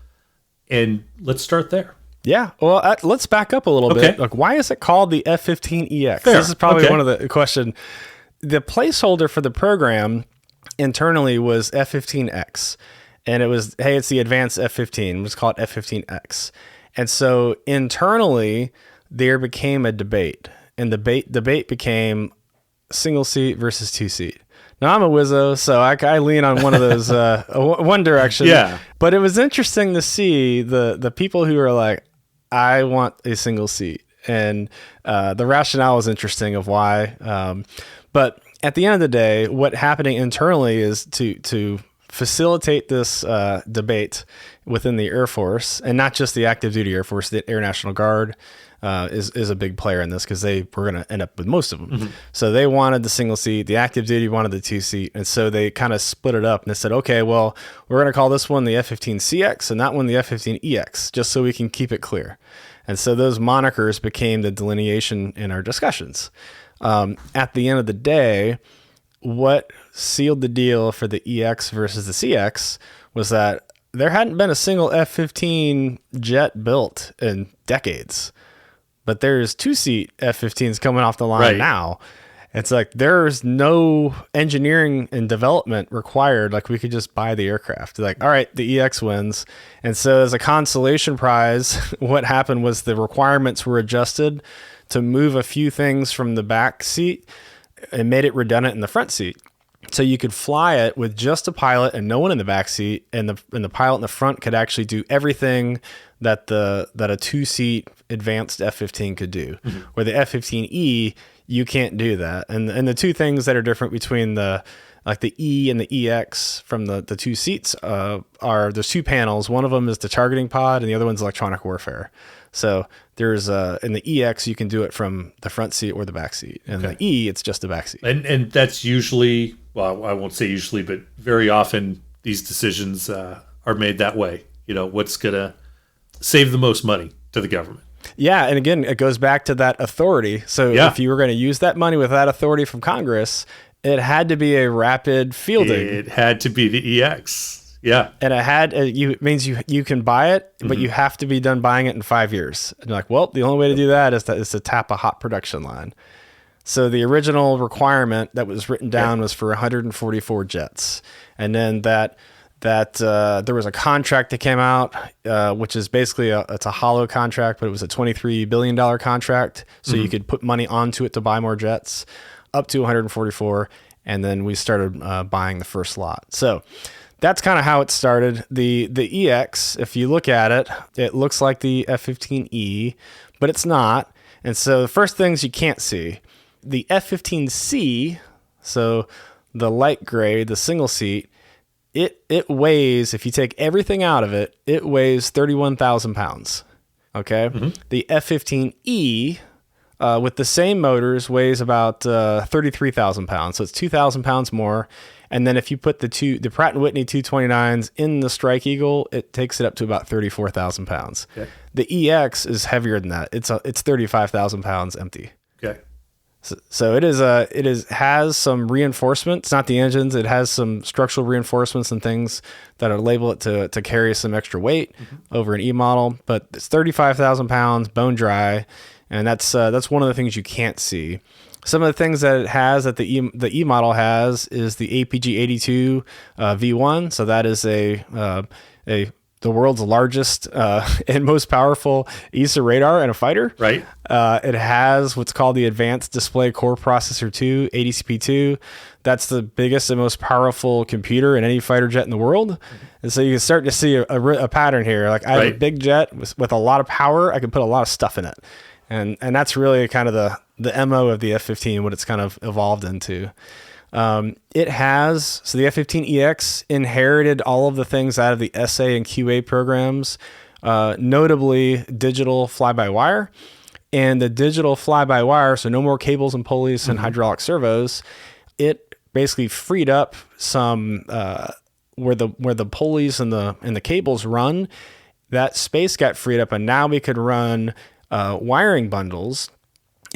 And let's start there. Yeah. Well, let's back up a little bit. Like, why is it called the F-15EX? Fair. This is probably one of the question. The placeholder for the program internally was F-15EX. And it was, hey, it's the advanced F-15. Let's call it F-15EX. And so internally, there became a debate. And the debate became single seat versus two seat. Now, I'm a wizzo, so I lean on one of those, one direction. Yeah. But it was interesting to see the people who are like, I want a single seat. And the rationale was interesting of why. But at the end of the day, what happening internally is to facilitate this debate within the Air Force, and not just the active duty Air Force, the Air National Guard is a big player in this, because they were going to end up with most of them. Mm-hmm. So they wanted the single seat, the active duty wanted the two seat. And so they kind of split it up and they said, okay, well, we're going to call this one the F-15CX and that one the F-15EX, just so we can keep it clear. And so those monikers became the delineation in our discussions. At the end of the day, what sealed the deal for the EX versus the CX was that there hadn't been a single F-15 jet built in decades. But there's two-seat F-15s coming off the line now. It's like there's no engineering and development required. Like, we could just buy the aircraft. Like, all right, the EX wins. And so as a consolation prize, what happened was the requirements were adjusted to move a few things from the back seat and made it redundant in the front seat. So you could fly it with just a pilot and no one in the back seat, and the pilot in the front could actually do everything that a two-seat advanced F-15 could do. Mm-hmm. Where the F-15E, you can't do that. And the two things that are different between the E and the EX from the two seats are there's two panels. One of them is the targeting pod, and the other one's electronic warfare. So there's in the EX, you can do it from the front seat or the back seat. And the E, it's just the back seat. And that's usually, well, I won't say usually, but very often these decisions are made that way. What's going to save the most money to the government. Yeah, and again, it goes back to that authority. So if you were going to use that money with that authority from Congress, it had to be a rapid fielding. It had to be the EX. Yeah. And it means you can buy it, but you have to be done buying it in 5 years. And you're like, well, the only way to do that is to tap a hot production line. So the original requirement that was written down was for 144 jets. And then that there was a contract that came out, which is basically it's a hollow contract, but it was a $23 billion contract. So you could put money onto it to buy more jets, up to 144. And then we started buying the first lot. So that's kind of how it started. The EX, if you look at it, it looks like the F-15E, but it's not. And so the first things you can't see, the F-15C, so the light gray, the single seat, it weighs, if you take everything out of it, it weighs 31,000 pounds. Okay. Mm-hmm. The F-15E, with the same motors, weighs about 33,000 pounds. So it's 2,000 pounds more. And then if you put the Pratt & Whitney 229s in the Strike Eagle, it takes it up to about 34,000 pounds. Okay. The EX is heavier than that. It's 35,000 pounds empty. Okay. So it has some reinforcement. It's not the engines. It has some structural reinforcements and things that enable it to carry some extra weight over an E model. But it's 35,000 pounds, bone dry, and that's one of the things you can't see. Some of the things that it has that the E model has is the APG-82 V1. So that is the world's largest and most powerful ESA radar in a fighter. Right. It has what's called the Advanced Display Core Processor 2, ADCP2. That's the biggest and most powerful computer in any fighter jet in the world. And so you can start to see a pattern here. Like I have a big jet with a lot of power. I can put a lot of stuff in it. And that's really kind of the MO of the F-15, what it's kind of evolved into. The F-15EX inherited all of the things out of the SA and QA programs, notably digital fly-by-wire. And the digital fly-by-wire, so no more cables and pulleys and hydraulic servos, it basically freed up some where the pulleys and the cables run. That space got freed up, and now we could run wiring bundles.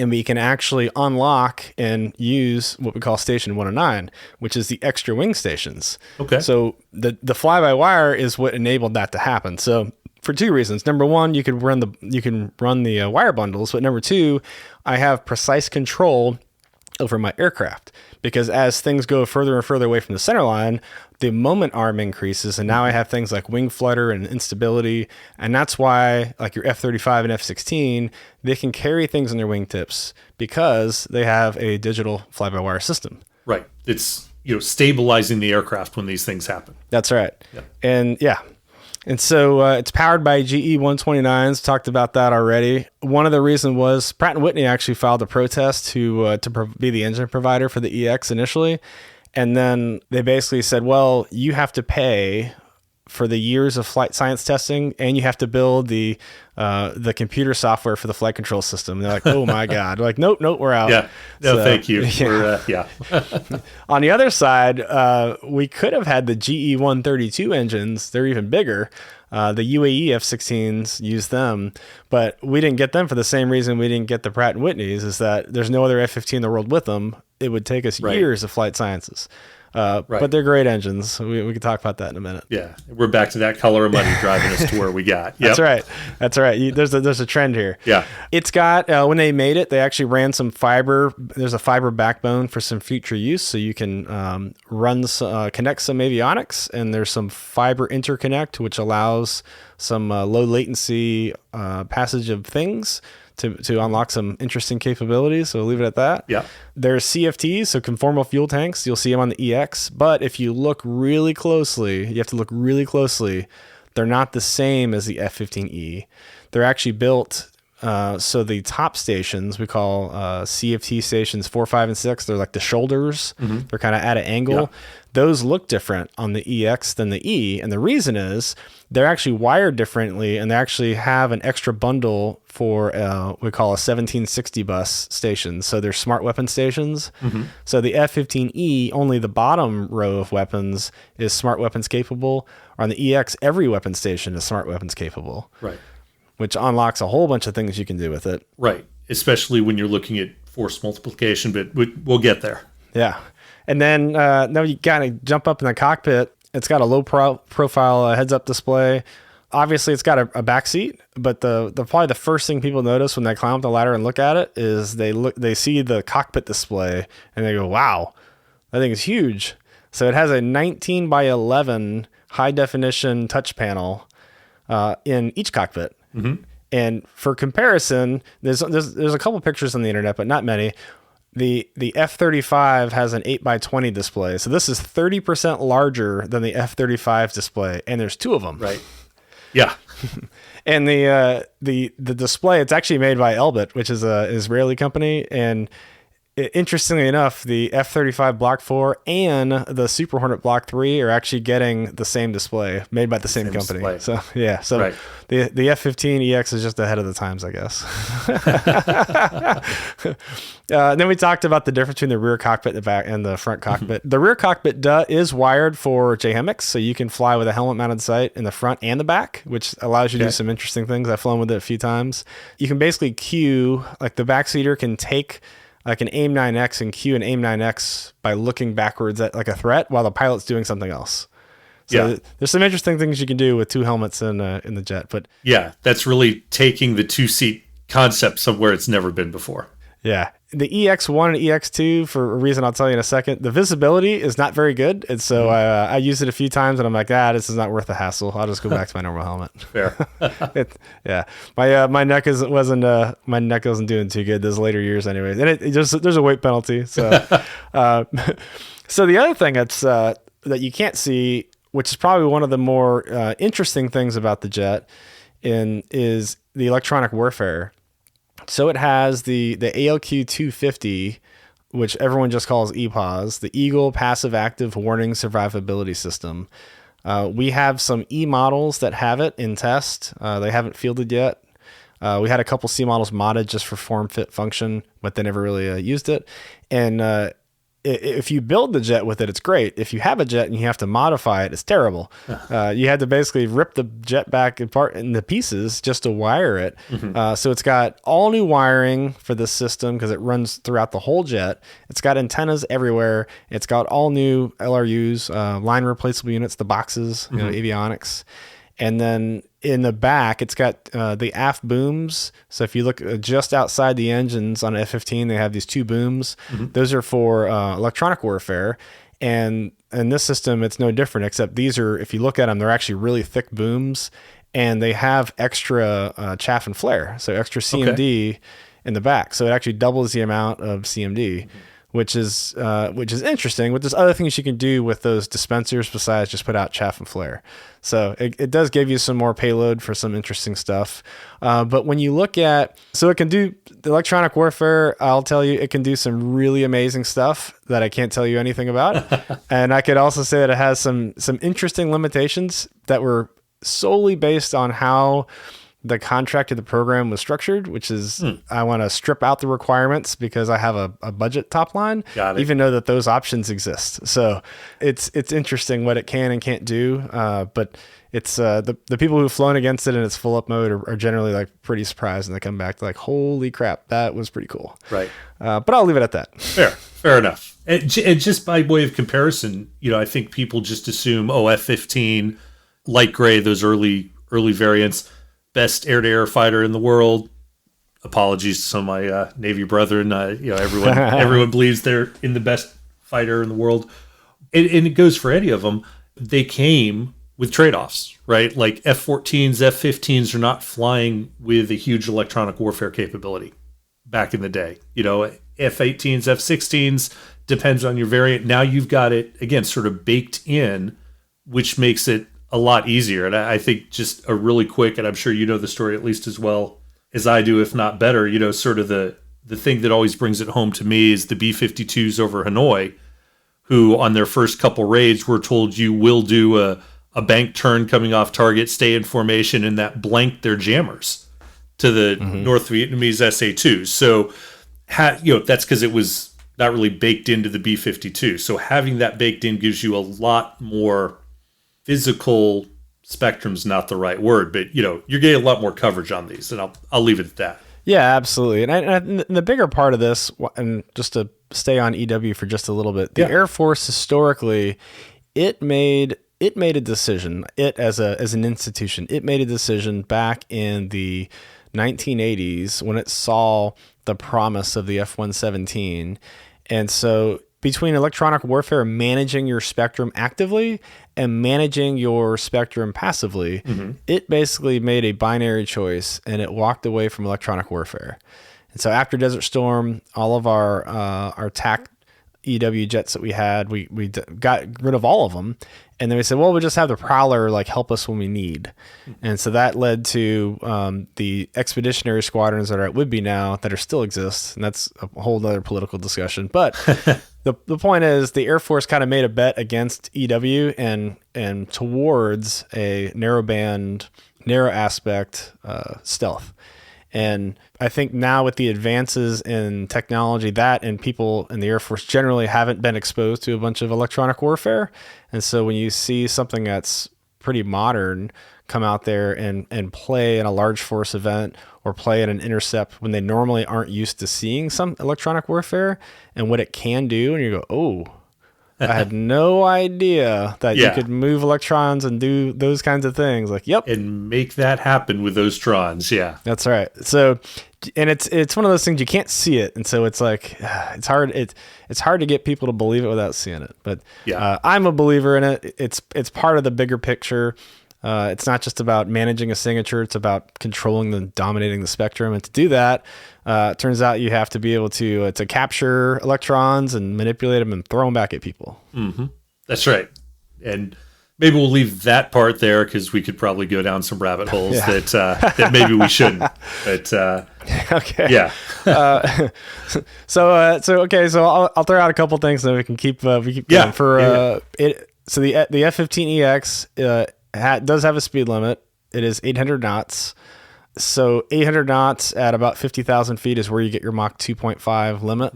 And we can actually unlock and use what we call Station 109, which is the extra wing stations. Okay. So the fly-by-wire is what enabled that to happen. So for two reasons. Number one, you can run the wire bundles, but number two, I have precise control over my aircraft, because as things go further and further away from the center line, the moment arm increases, and now I have things like wing flutter and instability, and that's why like your F-35 and F-16, they can carry things on their wingtips because they have a digital fly-by-wire system. Right. It's stabilizing the aircraft when these things happen. That's right. Yeah. And so it's powered by GE 129s. Talked about that already. One of the reasons was Pratt & Whitney actually filed a protest to be the engine provider for the EX initially. And then they basically said, well, you have to pay for the years of flight science testing, and you have to build the computer software for the flight control system. And they're like, oh my God. We're like, nope, we're out. Yeah. No, so, thank you. Yeah. On the other side, we could have had the GE 132 engines. They're even bigger. The UAE F-16s use them, but we didn't get them for the same reason we didn't get the Pratt & Whitneys, is that there's no other F-15 in the world with them. It would take us years of flight sciences. But they're great engines. We can talk about that in a minute. Yeah, we're back to that color of money driving us to where we got. Yep. That's right. There's a trend here. Yeah, it's got when they made it, they actually ran some fiber. There's a fiber backbone for some future use, so you can connect some avionics, and there's some fiber interconnect which allows some low latency passage of things to unlock some interesting capabilities. So we'll leave it at that. Yeah. There's CFTs, so conformal fuel tanks. You'll see them on the EX. But if you look really closely, you have to look really closely. They're not the same as the F-15E. They're actually built, so the top stations, we call CFT stations 4, 5, and 6. They're like the shoulders. They're kind of at an angle. Yeah. Those look different on the EX than the E. And the reason is they're actually wired differently, and they actually have an extra bundle for we call a 1760 bus station. So they're smart weapon stations. So the F-15E, only the bottom row of weapons is smart weapons capable. On the EX, every weapon station is smart weapons capable. Right. Which unlocks a whole bunch of things you can do with it. Right. Especially when you're looking at force multiplication, but we'll get there. Yeah. And then now you gotta jump up in the cockpit. It's got a low profile heads-up display. Obviously, it's got a back seat, but the probably the first thing people notice when they climb up the ladder and look at it is they see the cockpit display and they go, "Wow, that thing is huge." So it has a 19 by 11 high definition touch panel in each cockpit. And for comparison, there's a couple pictures on the internet, but not many. The F-35 has an 8 by 20 display. So this is 30% larger than the F-35 display, and there's two of them. Right. Yeah. And the display, it's actually made by Elbit, which is an Israeli company, and Interestingly enough, the F-35 Block 4 and the Super Hornet Block 3 are actually getting the same display made by the same company. Display. So yeah, so Right. the F-15EX is just ahead of the times, I guess. And then we talked about the difference between the rear cockpit and the back and the front cockpit. The rear cockpit is wired for JHEMIX, so you can fly with a helmet-mounted sight in the front and the back, which allows you to do some interesting things. I've flown with it a few times. You can basically cue, like the backseater can take like an AIM-9X and cue an AIM-9X by looking backwards at like a threat while the pilot's doing something else. So there's some interesting things you can do with two helmets in the jet. But yeah, that's really taking the two-seat concept somewhere it's never been before. Yeah. The EX1 and EX2, for a reason I'll tell you in a second, the visibility is not very good. And so I used it a few times and I'm like, this is not worth the hassle. I'll just go back to my normal helmet. Fair. My neck wasn't doing too good those later years anyways. And it just, there's a weight penalty. So, so the other thing that's, that you can't see, which is probably one of the more interesting things about the jet is the electronic warfare. So it has the ALQ 250, which everyone just calls EPAS, the Eagle Passive Active Warning Survivability System. We have some E models that have it in test. They haven't fielded yet. We had a couple C models modded just for form, fit, function, but they never really used it. And if you build the jet with it, it's great. If you have a jet and you have to modify it, it's terrible. You had to basically rip the jet back apart into pieces just to wire it. So it's got all new wiring for this system because it runs throughout the whole jet. It's got antennas everywhere. It's got all new LRUs, line replaceable units, the boxes, avionics. And then in the back, it's got the aft booms. So if you look just outside the engines on F-15, they have these two booms. Those are for electronic warfare. And in this system, it's no different, except these are, if you look at them, they're actually really thick booms. And they have extra chaff and flare, so extra CMD in the back. So it actually doubles the amount of CMD. Which is interesting. But there's other things you can do with those dispensers besides just put out chaff and flare. So it does give you some more payload for some interesting stuff. But when you look at, so it can do the electronic warfare, I'll tell you, it can do some really amazing stuff that I can't tell you anything about. And I could also say that it has some interesting limitations that were solely based on how the contract of the program was structured, which is I want to strip out the requirements because I have a budget top line, even though that those options exist. So it's interesting what it can and can't do. But it's the people who've flown against it in its full up mode are generally like pretty surprised and they come back to like, holy crap, that was pretty cool. Right. But I'll leave it at that. Fair enough. And just by way of comparison, I think people just assume, F-15, light gray, those early variants, best air-to-air fighter in the world. Apologies to some of my Navy brethren. Everyone believes they're in the best fighter in the world. And it goes for any of them. They came with trade-offs, right? Like F-14s, F-15s are not flying with a huge electronic warfare capability back in the day. F-18s, F-16s, depends on your variant. Now you've got it, again, sort of baked in, which makes it a lot easier. And I think just a really quick, and I'm sure you know the story at least as well as I do, if not better, sort of the thing that always brings it home to me is the B-52s over Hanoi, who on their first couple raids were told you will do a bank turn coming off target, stay in formation, and that blanked their jammers to the North Vietnamese SA-2s. So, that's because it was not really baked into the B-52. So having that baked in gives you a lot more physical spectrum's not the right word, but you're getting a lot more coverage on these, and I'll leave it at that. Yeah, absolutely. And the bigger part of this, and just to stay on EW for just a little bit, the Air Force historically, it made a decision. It as an institution, it made a decision back in the 1980s when it saw the promise of the F-117, and so between electronic warfare, managing your spectrum actively and managing your spectrum passively, it basically made a binary choice and it walked away from electronic warfare. And so after Desert Storm, all of our TAC EW jets that we had. We got rid of all of them, and then we said, well, we'll just have the Prowler like help us when we need. And so that led to the expeditionary squadrons that are at Whidbey now that are still exist, and that's a whole other political discussion. But the point is, the Air Force kind of made a bet against EW and towards a narrow aspect stealth. And I think now with the advances in technology, that and people in the Air Force generally haven't been exposed to a bunch of electronic warfare. And so when you see something that's pretty modern come out there and play in a large force event or play in an intercept when they normally aren't used to seeing some electronic warfare and what it can do, and you go, oh, I had no idea that you could move electrons and do those kinds of things. Like, yep. And make that happen with those trons. Yeah. That's right. So, and it's one of those things you can't see it. And so it's like, it's hard to get people to believe it without seeing it. But I'm a believer in it. It's part of the bigger picture. It's not just about managing a signature. It's about controlling and dominating the spectrum. And to do that, it turns out you have to be able to capture electrons and manipulate them and throw them back at people. Mm-hmm. That's right. And maybe we'll leave that part there because we could probably go down some rabbit holes that maybe we shouldn't. But okay. Yeah. So I'll throw out a couple things so we can keep going. For it. So the F-15EX does have a speed limit. It is 800 knots. So 800 knots at about 50,000 feet is where you get your Mach 2.5 limit.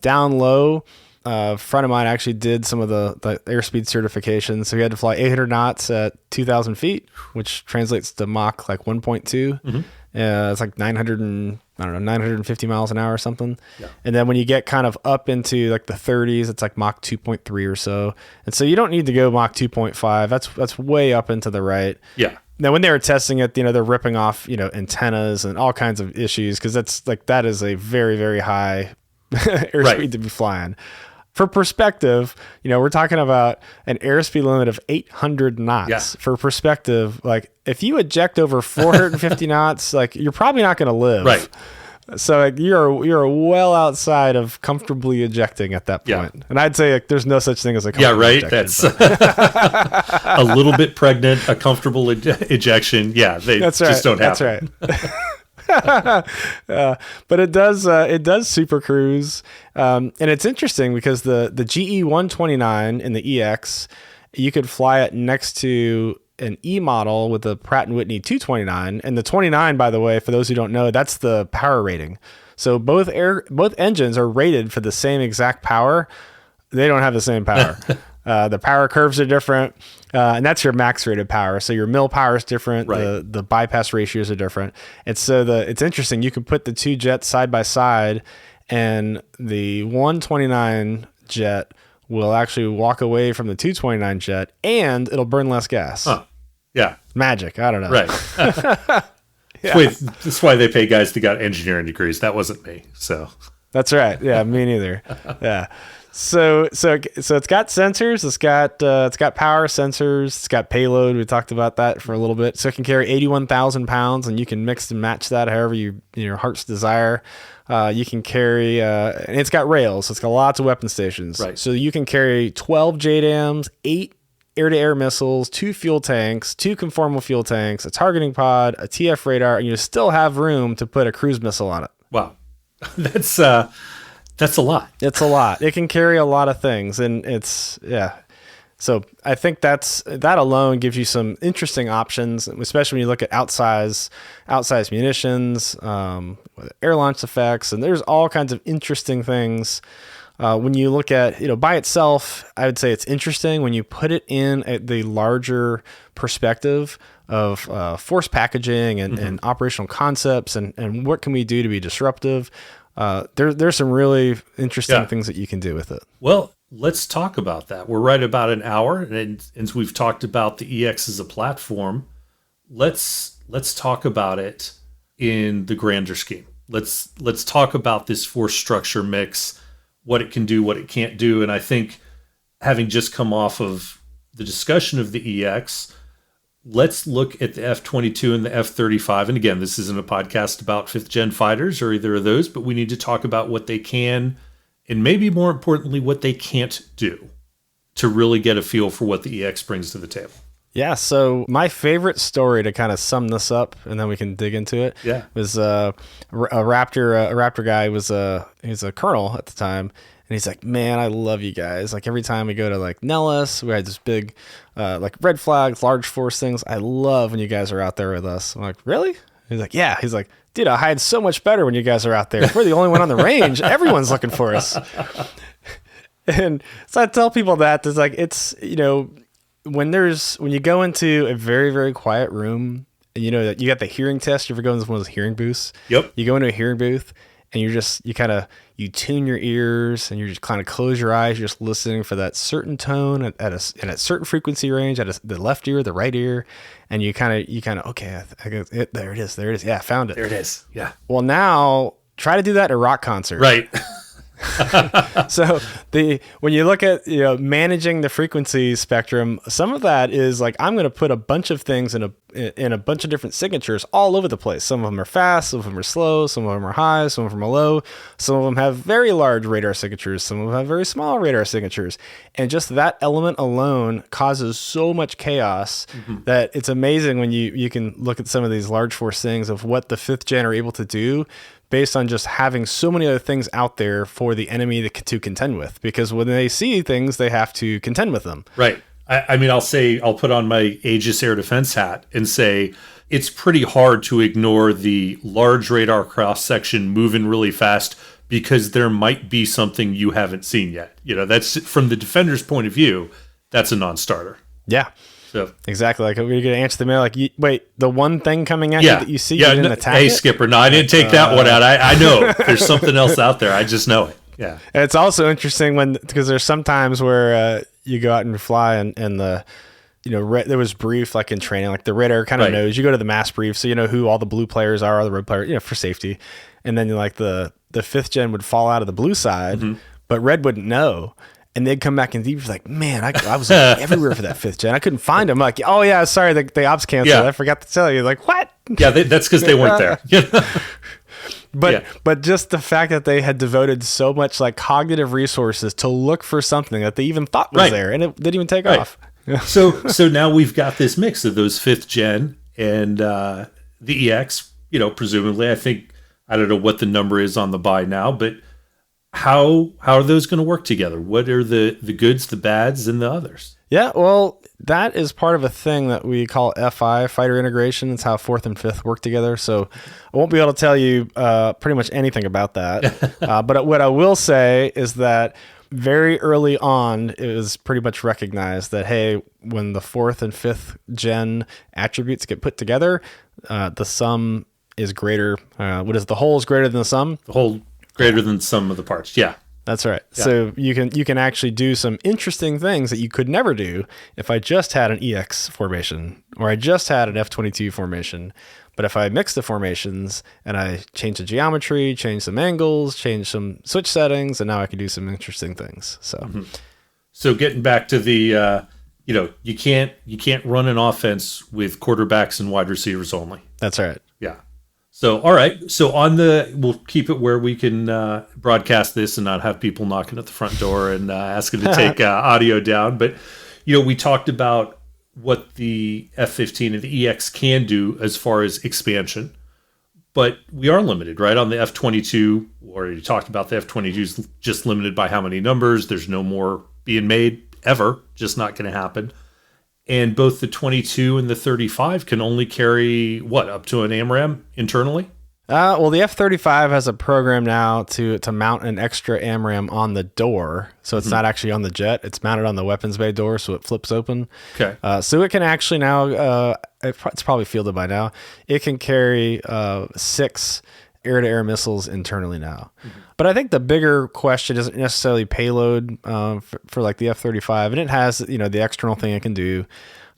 Down low, a friend of mine actually did some of the airspeed certification. So he had to fly 800 knots at 2,000 feet, which translates to Mach like 1.2. Mm-hmm. It's like 950 miles an hour or something. Yeah. And then when you get kind of up into like the 30s, it's like Mach 2.3 or so. And so you don't need to go Mach 2.5. That's way up into the right. Yeah. Now, when they were testing it, they're ripping off, antennas and all kinds of issues because that is a very, very high airspeed to be flying. For perspective, we're talking about an airspeed limit of 800 knots. Yeah. For perspective, like if you eject over 450 knots, like you're probably not going to live. Right. So like, you're well outside of comfortably ejecting at that point. Yeah. And I'd say like, there's no such thing as a comfortable ejection. That's a little bit pregnant, a comfortable ejection. Yeah, just don't have. That's right. But it does super cruise. And it's interesting because the GE 129 in the EX, you could fly it next to an E model with the Pratt & Whitney 229. And the 29, by the way, for those who don't know, that's the power rating. So both engines are rated for the same exact power. They don't have the same power. The power curves are different. And that's your max rated power. So your mil power is different. Right. The bypass ratios are different. And so it's interesting. You can put the two jets side by side, and the 129 jet will actually walk away from the 229 jet, and it'll burn less gas. Huh. Yeah. Magic. I don't know. Right. Yeah. That's why they pay guys that got engineering degrees. That wasn't me. So that's right. Yeah, me neither. Yeah. So it's got sensors. It's got power sensors. It's got payload. We talked about that for a little bit. So it can carry 81,000 pounds, and you can mix and match that however your heart's desire. You can carry, and it's got rails. So it's got lots of weapon stations. Right. So you can carry 12 JDAMs, 8 air-to-air missiles, 2 fuel tanks, 2 conformal fuel tanks, a targeting pod, a TF radar, and you still have room to put a cruise missile on it. Wow. That's a lot. It's a lot. It can carry a lot of things, and So I think that alone gives you some interesting options, especially when you look at outsized munitions, air launch effects, and there's all kinds of interesting things. When you look at, by itself, I would say it's interesting. When you put it in the larger perspective of force packaging and operational concepts and what can we do to be disruptive, there's some really interesting things that you can do with it. Well, let's talk about that. We're right about an hour, and we've talked about the EX as a platform. Let's talk about it in the grander scheme. Let's talk about this force structure mix, what it can do, what it can't do. And I think having just come off of the discussion of the EX, let's look at the F-22 and the F-35. And again, this isn't a podcast about 5th gen fighters or either of those, but we need to talk about what they can and maybe more importantly, what they can't do to really get a feel for what the EX brings to the table. Yeah, so my favorite story to kind of sum this up, and then we can dig into it, was a Raptor guy he's a colonel at the time, and he's like, man, I love you guys. Like every time we go to like Nellis, we had this big like red flags, large force things. I love when you guys are out there with us. I'm like, really? He's like, yeah. He's like, dude, I hide so much better when you guys are out there. If we're the only one on the range, everyone's looking for us. And so I tell people that it's like, it's, you know, when you go into a very, very quiet room, and you know that you got the hearing test, you ever go into one of those hearing booths? Yep. You go into a hearing booth and you tune your ears and you just kind of close your eyes. You're just listening for that certain tone at a certain frequency range the left ear, the right ear. And you kind of, okay, there it is. Yeah, I found it. There it is. Yeah. Well, now try to do that at a rock concert. Right. So when you look at managing the frequency spectrum, some of that is like I'm going to put a bunch of things in a bunch of different signatures all over the place. Some of them are fast, some of them are slow, some of them are high, some of them are low. Some of them have very large radar signatures, some of them have very small radar signatures, and just that element alone causes so much chaos that it's amazing when you can look at some of these large force things of what the 5th gen are able to do, based on just having so many other things out there for the enemy to contend with. Because when they see things, they have to contend with them. Right. I mean, I'll put on my Aegis air defense hat and say it's pretty hard to ignore the large radar cross section moving really fast because there might be something you haven't seen yet. You know, that's from the defender's point of view, that's a non-starter. Yeah. So. Exactly. Like, we're going to answer the mail like, wait, the one thing coming at you that you see, you didn't attack Hey, it? Skipper, no, I didn't take that one out. I know there's something else out there. I just know it. Yeah. And it's also interesting because there's some times where you go out and fly and the, there was brief, like in training, like the radar kind of knows. You go to the mass brief, so you know who all the blue players are, all the red players, for safety. And then like the 5th gen would fall out of the blue side, but red wouldn't know. And they'd come back and deep like, man, I was everywhere for that 5th gen. I couldn't find them. Like, oh yeah, sorry, the ops canceled. Yeah. I forgot to tell you. Like, what? Yeah, that's because they weren't there. But just the fact that they had devoted so much like cognitive resources to look for something that they even thought was there, and it didn't even take off. So now we've got this mix of those 5th gen and the EX. Presumably, I don't know what the number is on the buy now, but how are those going to work together? What are the goods, the bads, and the others? Yeah, well, that is part of a thing that we call FI, fighter integration. It's how 4th and 5th work together. So I won't be able to tell you pretty much anything about that. But what I will say is that very early on, it was pretty much recognized that, hey, when the 4th and 5th gen attributes get put together, the sum is greater. The whole is greater than the sum? The whole greater than the sum of the parts. Yeah. That's right. Yeah. So you can actually do some interesting things that you could never do if I just had an EX formation or I just had an F-22 formation. But if I mix the formations and I change the geometry, change some angles, change some switch settings, and now I can do some interesting things. So getting back to the you can't run an offense with quarterbacks and wide receivers only. That's right. Yeah. So, all right. So we'll keep it where we can broadcast this and not have people knocking at the front door and asking to take audio down. But, we talked about what the F-15 and the EX can do as far as expansion. But we are limited, right? On the F-22, we already talked about the F-22 is just limited by how many numbers. There's no more being made ever. Just not going to happen. And both the 22 and the 35 can only carry, up to an AMRAAM internally? Well, the F-35 has a program now to mount an extra AMRAAM on the door. So it's not actually on the jet. It's mounted on the weapons bay door, so it flips open. Okay. So it can actually now, it's probably fielded by now, it can carry 6 air-to-air missiles internally now. But I think the bigger question isn't necessarily payload for like the F-35, and it has the external thing it can do.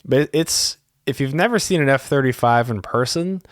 But if you've never seen an F-35 in person,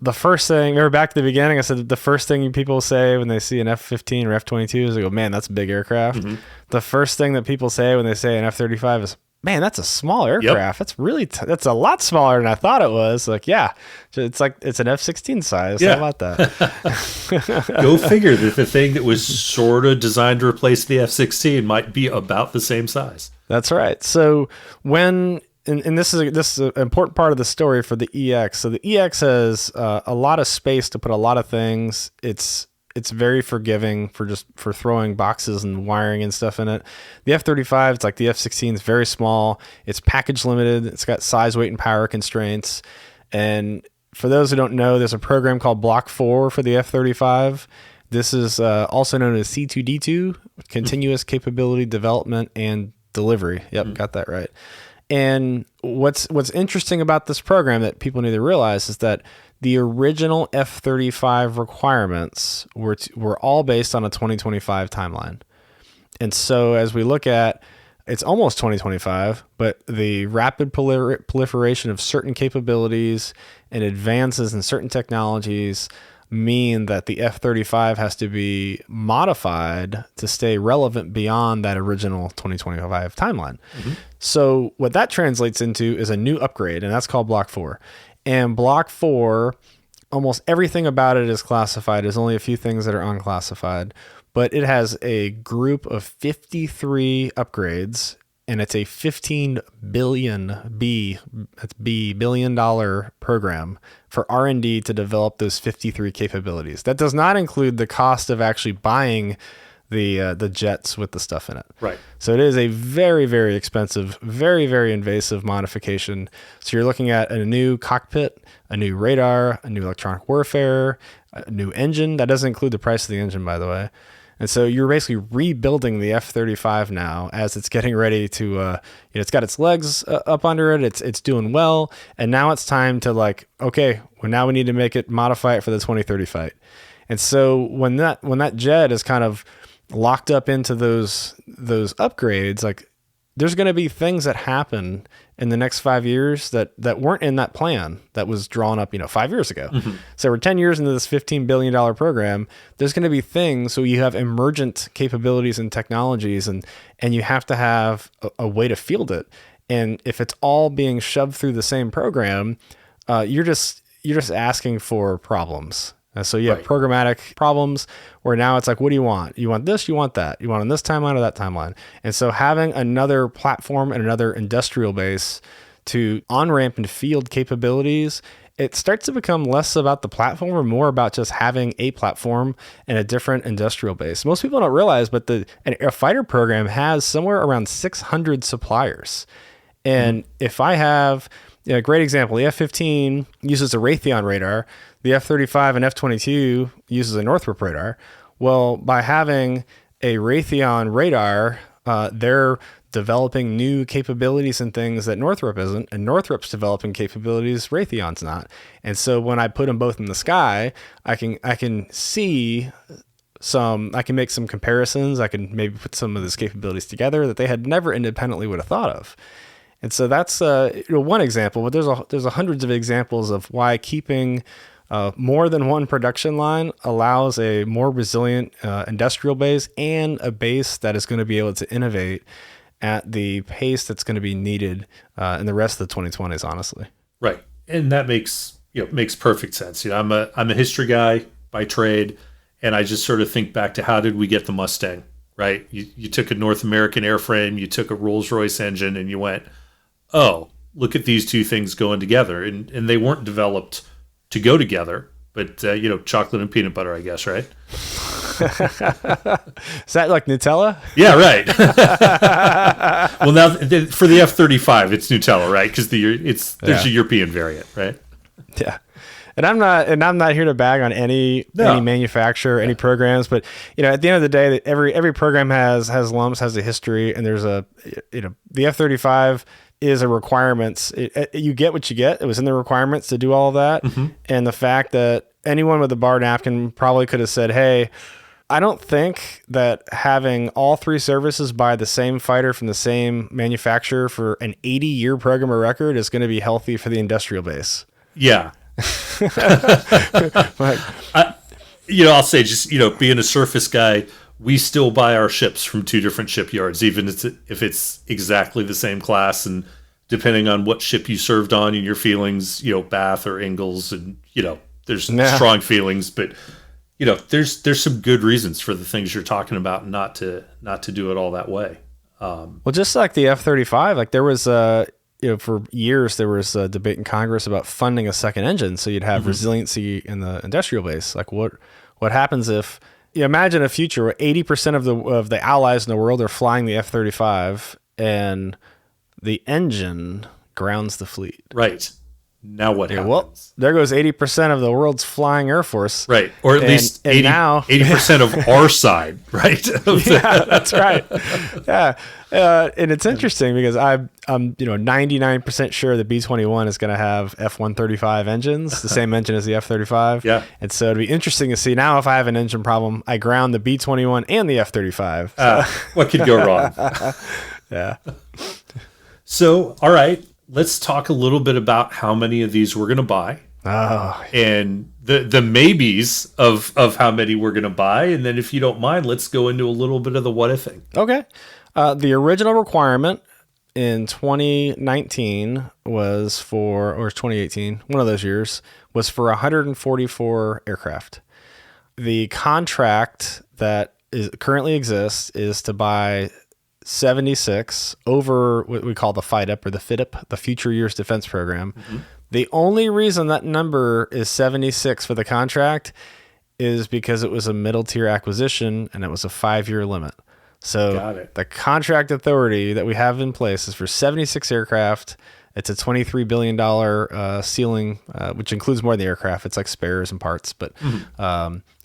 the first thing, remember back to the beginning, I said the first thing people say when they see an F-15 or F-22 is they go, man, that's a big aircraft. The first thing that people say when they say an F-35 is, man, that's a small aircraft. That's really, that's a lot smaller than I thought it was. Like, yeah, it's like, it's an F-16 size. Yeah. How about that? Go figure that the thing that was sort of designed to replace the F-16 might be about the same size. That's right. So when, and this is an important part of the story for the EX. So the EX has a lot of space to put a lot of things. It's very forgiving for throwing boxes and wiring and stuff in it. The F-35, it's like the F-16, is very small. It's package limited. It's got size, weight, and power constraints. And for those who don't know, there's a program called Block 4 for the F-35. This is also known as C2D2, Continuous Capability Development and Delivery. Yep, got that right. And what's interesting about this program that people need to realize is that the original F-35 requirements were all based on a 2025 timeline. And so as we look at, it's almost 2025, but the rapid proliferation of certain capabilities and advances in certain technologies mean that the F-35 has to be modified to stay relevant beyond that original 2025 timeline. Mm-hmm. So what that translates into is a new upgrade, and that's called Block 4. And Block 4, almost everything about it is classified. There's only a few things that are unclassified, but it has a group of 53 upgrades, and it's a $15 billion program for R&D to develop those 53 capabilities. That does not include the cost of actually buying the jets with the stuff in it. Right. So it is a very, very expensive, very, very invasive modification. So you're looking at a new cockpit, a new radar, a new electronic warfare, a new engine. That doesn't include the price of the engine, by the way. And so you're basically rebuilding the F-35 now as it's getting ready to, it's got its legs up under it. It's doing well. And now it's time to okay, well, now we need to modify it for the 2030 fight. And so when that jet is kind of locked up into those upgrades, there's going to be things that happen in the next 5 years that weren't in that plan that was drawn up, 5 years ago. Mm-hmm. So we're 10 years into this $15 billion program. There's going to be things. So you have emergent capabilities and technologies, and you have to have a way to field it. And if it's all being shoved through the same program, you're just asking for problems. So you have programmatic problems where now it's like, what do you want? You want this, you want that. You want on this timeline or that timeline. And so having another platform and another industrial base to on-ramp and field capabilities, it starts to become less about the platform and more about just having a platform and a different industrial base. Most people don't realize, but a fighter program has somewhere around 600 suppliers. And if I have... a great example, the F-15 uses a Raytheon radar. The F-35 and F-22 uses a Northrop radar. Well, by having a Raytheon radar, they're developing new capabilities and things that Northrop isn't, and Northrop's developing capabilities Raytheon's not. And so when I put them both in the sky, I can see I can make some comparisons. I can maybe put some of those capabilities together that they had never independently would have thought of. And so that's one example, but there's hundreds of examples of why keeping more than one production line allows a more resilient industrial base and a base that is going to be able to innovate at the pace that's going to be needed in the rest of the 2020s, honestly. Right, and that makes perfect sense. I'm a history guy by trade, and I just sort of think back to how did we get the Mustang? Right, you took a North American airframe, you took a Rolls-Royce engine, and you went, oh, look at these two things going together. And they weren't developed to go together, but, chocolate and peanut butter, I guess, right? Is that like Nutella? Yeah, right. Well, now for the F-35, it's Nutella, right? Because there's a European variant, right? Yeah. And I'm not here to bag on any manufacturer, any programs, but at the end of the day, every program has lumps, has a history, and there's the F-35 is a requirements. You get what you get. It was in the requirements to do all of that. Mm-hmm. And the fact that anyone with a bar napkin probably could have said, hey, I don't think that having all three services buy the same fighter from the same manufacturer for an 80-year program of record is going to be healthy for the industrial base. Yeah. I'll say just, being a surface guy, we still buy our ships from two different shipyards, even if it's exactly the same class, and depending on what ship you served on and your feelings, Bath or Ingalls, and there's strong feelings, but there's some good reasons for the things you're talking about not to do it all that way. Well, just like the F-35, like there was for years there was a debate in Congress about funding a second engine, so you'd have resiliency in the industrial base. Like what happens if you imagine a future where 80% of the allies in the world are flying the F-35 and the engine grounds the fleet. Right. Now what happens? Well, there goes 80% of the world's flying Air Force. Right. Or at least 80% of our side, right? Yeah, that's right. Yeah. And it's interesting because I'm 99% sure the B-21 is going to have F-135 engines, the same engine as the F-35. Yeah. And so it'd be interesting to see now if I have an engine problem, I ground the B-21 and the F-35. So. What could go wrong? Yeah. So, all right. Let's talk a little bit about how many of these we're going to buy, and the maybes of how many we're going to buy, and then if you don't mind, let's go into a little bit of the what ifing. Okay. The original requirement in 2019 was or 2018, one of those years, was for 144 aircraft. The contract that currently exists is to buy 76 over what we call the FYDP or the FYDP, the Future Years Defense Program. Mm-hmm. The only reason that number is 76 for the contract is because it was a middle tier acquisition and it was a 5-year limit. So the contract authority that we have in place is for 76 aircraft. It's a $23 billion ceiling, which includes more than the aircraft. It's like spares and parts, but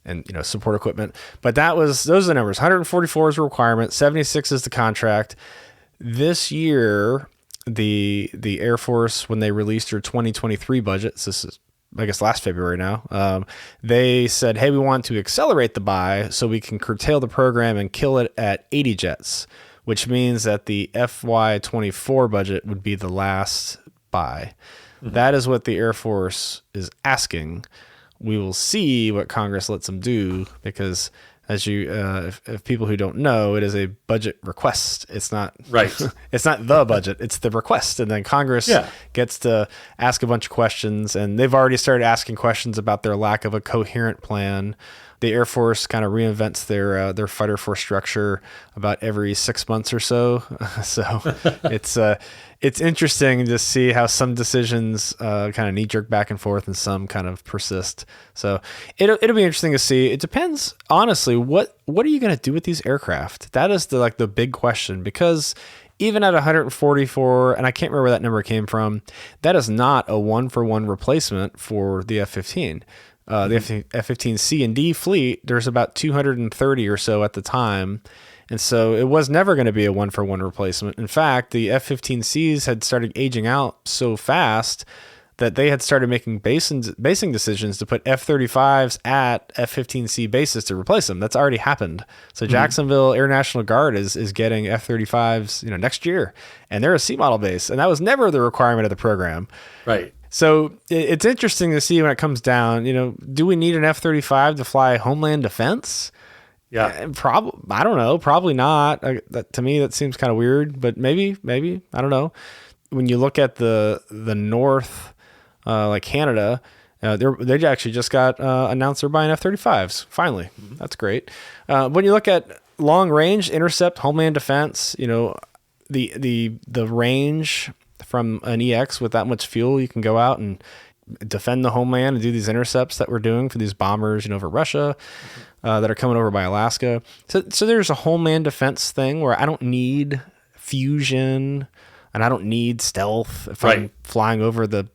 and support equipment. But those are the numbers. 144 is a requirement. 76 is the contract. This year, the Air Force, when they released their 2023 budgets, this is I guess last February now, they said, hey, we want to accelerate the buy so we can curtail the program and kill it at 80 jets, which means that the FY24 budget would be the last buy. Mm-hmm. That is what the Air Force is asking. We will see what Congress lets them do because, as if people who don't know, it is a budget request. It's not right. It's not the budget. It's the request, and then Congress gets to ask a bunch of questions. And they've already started asking questions about their lack of a coherent plan. The Air Force kind of reinvents their fighter force structure about every 6 months or so. So it's interesting to see how some decisions kind of knee jerk back and forth and some kind of persist. So it'll be interesting to see. It depends, honestly, what are you going to do with these aircraft? That is the big question, because even at 144, and I can't remember where that number came from, that is not a 1-for-1 replacement for the F-15. The F-15C and D fleet, there's about 230 or so at the time. And so it was never going to be a 1-for-1 replacement. In fact, the F-15Cs had started aging out so fast that they had started making basing decisions to put F-35s at F-15C bases to replace them. That's already happened. So Jacksonville Air National Guard is getting F-35s next year, and they're a C model base. And that was never the requirement of the program. Right. So it's interesting to see when it comes down, do we need an F-35 to fly Homeland Defense? Yeah. I don't know. Probably not. To me, that seems kind of weird, but maybe, I don't know. When you look at the North, like Canada, they actually just got announced they're buying F-35s. Finally. Mm-hmm. That's great. When you look at long range, intercept, Homeland Defense, the range from an EX with that much fuel, you can go out and defend the homeland and do these intercepts that we're doing for these bombers, over Russia, that are coming over by Alaska. So there's a homeland defense thing where I don't need fusion and I don't need stealth if I'm flying over the,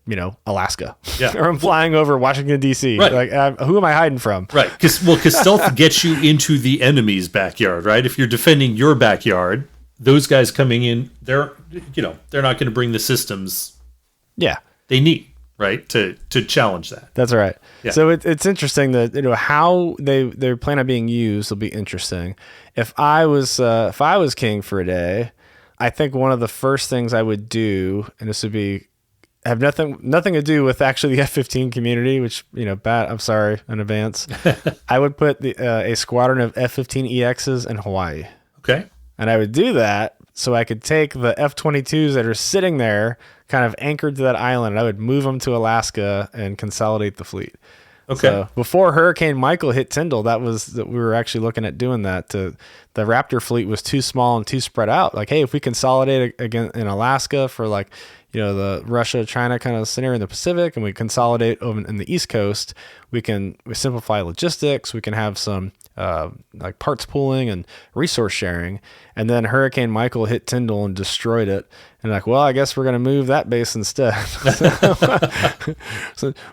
Alaska, or I'm flying over Washington, D.C. Right. Like, who am I hiding from? Right. Because stealth gets you into the enemy's backyard, right? If you're defending your backyard, those guys coming in, they're not going to bring the systems they need, right, to challenge that. That's right. Yeah. So it's interesting that how they plan on being used will be interesting. If I was king for a day, I think one of the first things I would do, and this would be have nothing to do with actually the F-15 community, which, bad. I'm sorry in advance. I would put a squadron of F-15EXs in Hawaii. Okay. And I would do that so I could take the F-22s that are sitting there kind of anchored to that island, and I would move them to Alaska and consolidate the fleet. Okay. So before Hurricane Michael hit Tyndall, we were actually looking at doing that. The Raptor fleet was too small and too spread out. Like, hey, if we consolidate again in Alaska for the Russia-China kind of scenario in the Pacific, and we consolidate over in the East Coast, we simplify logistics. We can have some parts pooling and resource sharing. And then Hurricane Michael hit Tyndall and destroyed it. And I guess we're going to move that base instead.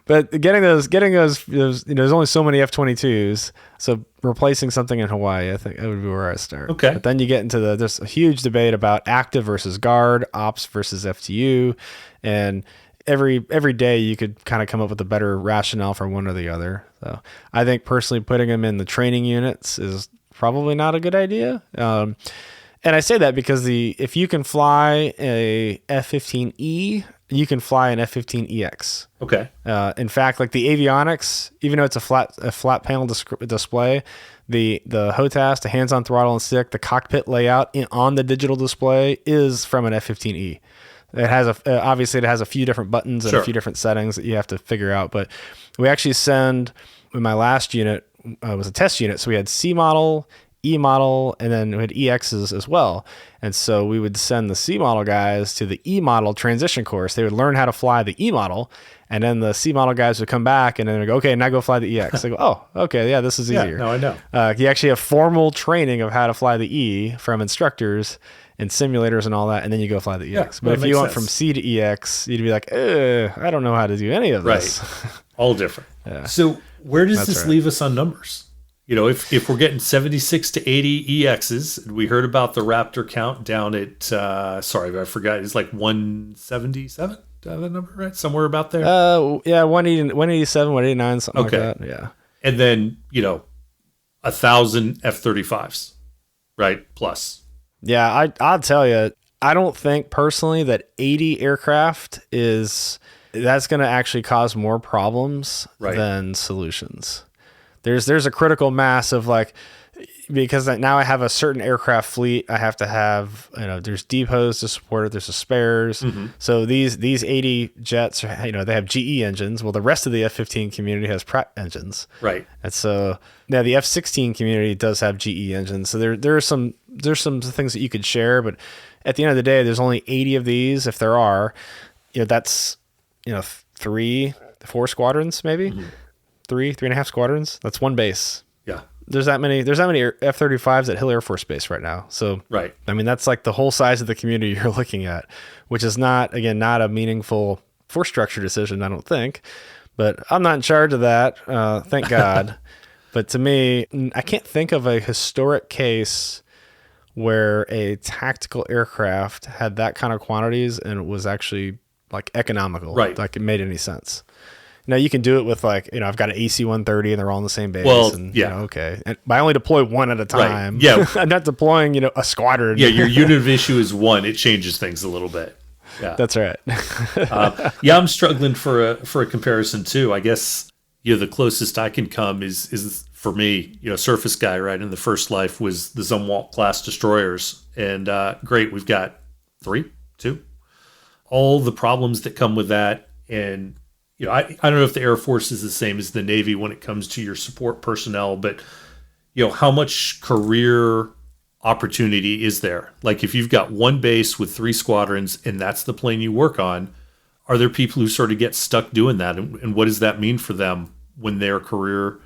But getting those, there's only so many F-22s. So replacing something in Hawaii, I think that would be where I start. Okay. But then you get into there's a huge debate about active versus guard, ops versus FTU. And every day you could kind of come up with a better rationale for one or the other. So I think personally putting them in the training units is probably not a good idea. And I say that because if you can fly a F-15E, you can fly an F-15EX. Okay. In fact, like the avionics, even though it's a flat panel display, the HOTAS, the hands-on throttle and stick, the cockpit layout on the digital display is from an F-15E. It has obviously it has a few different buttons and a few different settings that you have to figure out. But we actually in my last unit was a test unit, so we had C model, E model, and then we had EXs as well. And so we would send the C model guys to the E model transition course. They would learn how to fly the E model, and then the C model guys would come back and then they'd go, okay, now go fly the EX. They go, oh, okay, yeah, this is easier. Yeah, no, I know. You actually have formal training of how to fly the E from instructors and simulators and all that, and then you go fly the EX. But if you went from C to EX, you'd be like, I don't know how to do any of this. Right. All different. Yeah. So where does this leave us on numbers? If we're getting 76 to 80 EXs, we heard about the Raptor count down at, sorry, I forgot, it's like 177? Do I have that number right? Somewhere about there? Yeah, 187, 189, something like that. Yeah. And then, 1,000 F-35s, right? Plus. Yeah, I'll tell you, I don't think personally that 80 aircraft that's going to actually cause more problems than solutions. There's a critical mass of because now I have a certain aircraft fleet, I have to have, there's depots to support it, there's the spares. Mm-hmm. So these 80 jets, they have GE engines. Well, the rest of the F-15 community has Pratt engines. Right. And so now the F-16 community does have GE engines. So there's some things that you could share, but at the end of the day, there's only 80 of these. If there are, that's, 3-4 squadrons, maybe. Mm-hmm. 3.5 squadrons. That's one base. Yeah. There's that many F-35s at Hill Air Force Base right now. So, right. I mean, that's like the whole size of the community you're looking at, which is not a meaningful force structure decision, I don't think. But I'm not in charge of that. Thank God. But to me, I can't think of a historic case where a tactical aircraft had that kind of quantities and it was actually economical. Right. Like it made any sense. Now you can do it with I've got an AC-130 and they're all on the same base. Well, okay. And I only deploy one at a time. Right. Yeah. I'm not deploying, a squadron. Yeah. Your unit of issue is one. It changes things a little bit. Yeah. That's right. I'm struggling for a comparison too. I guess, the closest I can come is for me, surface guy, right? In the first life was the Zumwalt class destroyers. And great. We've got 2. All the problems that come with that. And, I don't know if the Air Force is the same as the Navy when it comes to your support personnel, but, how much career opportunity is there? Like if you've got one base with 3 squadrons and that's the plane you work on, are there people who sort of get stuck doing that? And what does that mean for them when their career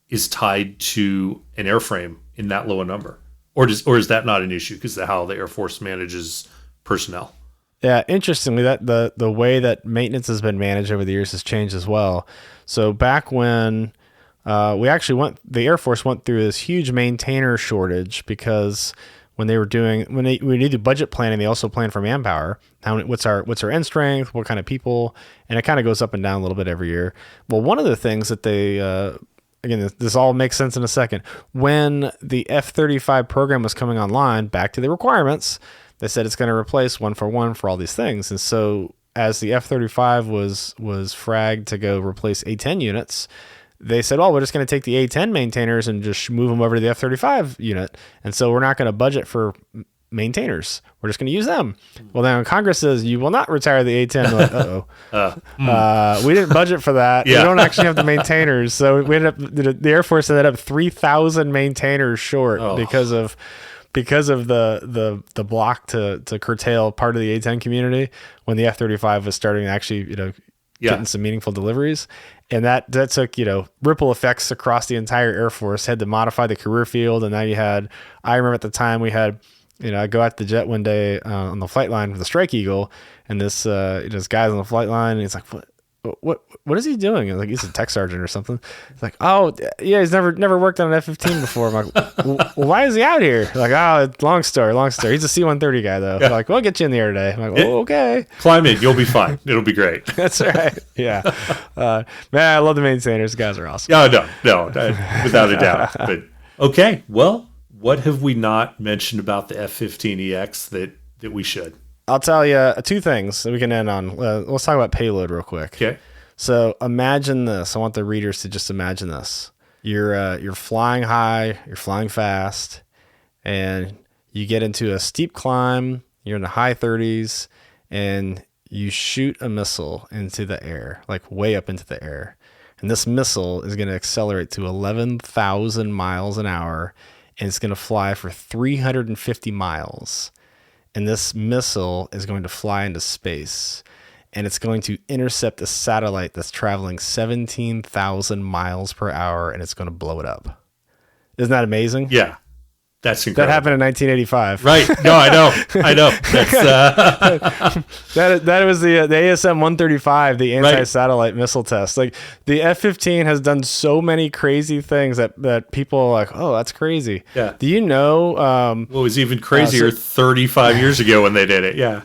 is tied to an airframe in that low a number? Or is that not an issue because of how the Air Force manages personnel? Yeah, interestingly, that the way that maintenance has been managed over the years has changed as well. So back when the Air Force went through this huge maintainer shortage because when we did budget planning, they also planned for manpower. What's our end strength? What kind of people? And it kind of goes up and down a little bit every year. Well, one of the things that they again, this all makes sense in a second. When the F-35 program was coming online, back to the requirements. They said it's going to replace 1 for 1 for all these things. And so as the F-35 was fragged to go replace A-10 units, they said, well, we're just going to take the A-10 maintainers and just move them over to the F-35 unit. And so we're not going to budget for maintainers. We're just going to use them. Well, then Congress says, you will not retire the A-10. We're like, we didn't budget for that. Yeah. We don't actually have the maintainers. So we ended up, the Air Force ended up 3,000 maintainers short because of the block to curtail part of the A-10 community when the F-35 was starting to actually, getting some meaningful deliveries. And that took, ripple effects across the entire Air Force, had to modify the career field. And now I remember at the time we had, I go out to the jet one day on the flight line with a Strike Eagle, and this guy's on the flight line, and he's like, what is he doing? And like, he's a tech sergeant or something. He's like, oh yeah, he's never worked on an F-15 before. I'm like, well, why is he out here? Like, long story. He's a C-130 guy though. Yeah. Like, we'll get you in the air today. I'm like, okay. Climb in, you'll be fine. It'll be great. That's right. Yeah. Man, I love the maintainers. The guys are awesome. No, without a doubt. But okay, well, what have we not mentioned about the F-15EX that we should? I'll tell you two things that we can end on. Let's talk about payload real quick. Okay. So imagine this. I want the readers to just imagine this. You're flying high, you're flying fast, and you get into a steep climb. You're in the high 30s, and you shoot a missile into the air, like way up into the air. And this missile is going to accelerate to 11,000 miles an hour, and it's going to fly for 350 miles. And this missile is going to fly into space, and it's going to intercept a satellite that's traveling 17,000 miles per hour, and it's going to blow it up. Isn't that amazing? Yeah. That's incredible. That happened in 1985. Right. No, I know. That's, that was the ASM-135, the anti-satellite missile test. Like, the F-15 has done so many crazy things that people are like, oh, that's crazy. Yeah. Do you know? It was even crazier 35 years ago when they did it. Yeah.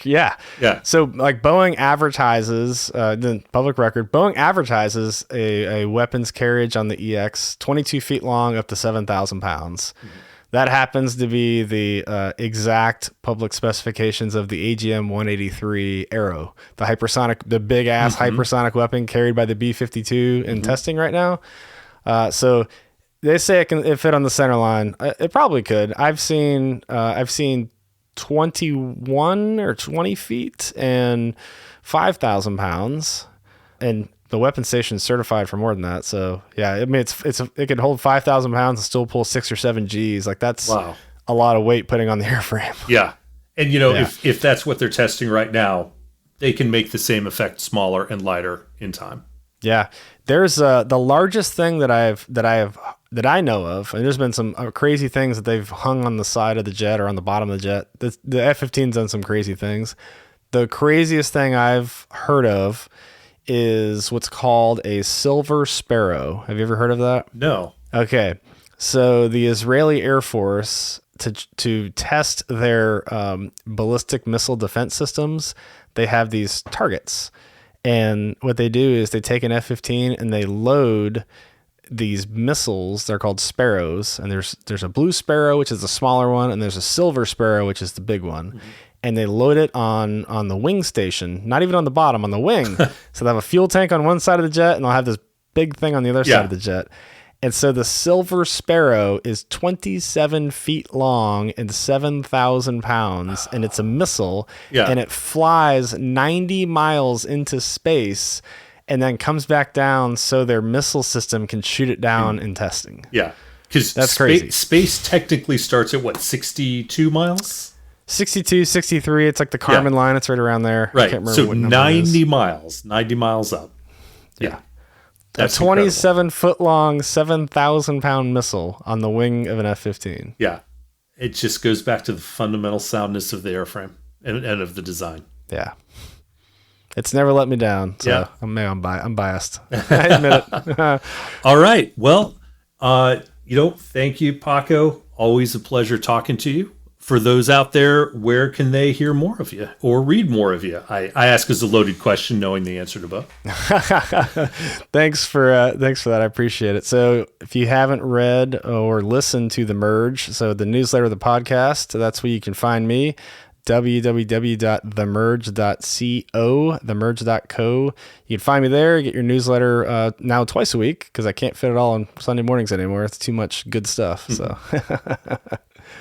Yeah. So like Boeing advertises, the public record, Boeing advertises a weapons carriage on the EX 22 feet long, up to 7,000 pounds. Mm-hmm. That happens to be the exact public specifications of the AGM-183 Arrow, the hypersonic, the big ass hypersonic weapon carried by the B-52 in testing right now. So they say it fit on the center line. It probably could. I've seen 21 or 20 feet and 5,000 pounds, and the weapon station is certified for more than that. So yeah, I mean, it could hold 5,000 pounds and still pull 6 or 7 Gs. Like, that's a lot of weight putting on the airframe. Yeah. And if that's what they're testing right now, they can make the same effect smaller and lighter in time. Yeah. There's the largest thing that I know of, and there's been some crazy things that they've hung on the side of the jet or on the bottom of the jet. The F-15's done some crazy things. The craziest thing I've heard of is what's called a silver sparrow. Have you ever heard of that? No. Okay. So the Israeli Air Force, to test their ballistic missile defense systems, they have these targets. And what they do is they take an F-15 and they load these missiles. They're called sparrows, and there's a blue sparrow, which is the smaller one, and there's a silver sparrow, which is the big one. Mm-hmm. And they load it on the wing station, not even on the bottom, on the wing. So they have a fuel tank on one side of the jet, and they'll have this big thing on the other side of the jet. And so the silver sparrow is 27 feet long and 7,000 pounds, and it's a missile, and it flies 90 miles into space and then comes back down so their missile system can shoot it down in testing. Yeah, because that's crazy. Space technically starts at, 62 miles? 62, 63. It's like the Kármán line. It's right around there. Right. I can't remember so what 90 miles. 90 miles up. Yeah. That's a 27-foot long, 7,000 pound missile on the wing of an F-15. Yeah. It just goes back to the fundamental soundness of the airframe and of the design. Yeah. It's never let me down. So I'm biased. I admit it. All right. Well, thank you, Pako. Always a pleasure talking to you. For those out there, where can they hear more of you or read more of you? I ask as a loaded question, knowing the answer to both. Thanks for that. I appreciate it. So if you haven't read or listened to The Merge, so the newsletter, the podcast, that's where you can find me. www.themerge.co, themerge.co. You can find me there, get your newsletter now twice a week because I can't fit it all on Sunday mornings anymore. It's too much good stuff. So,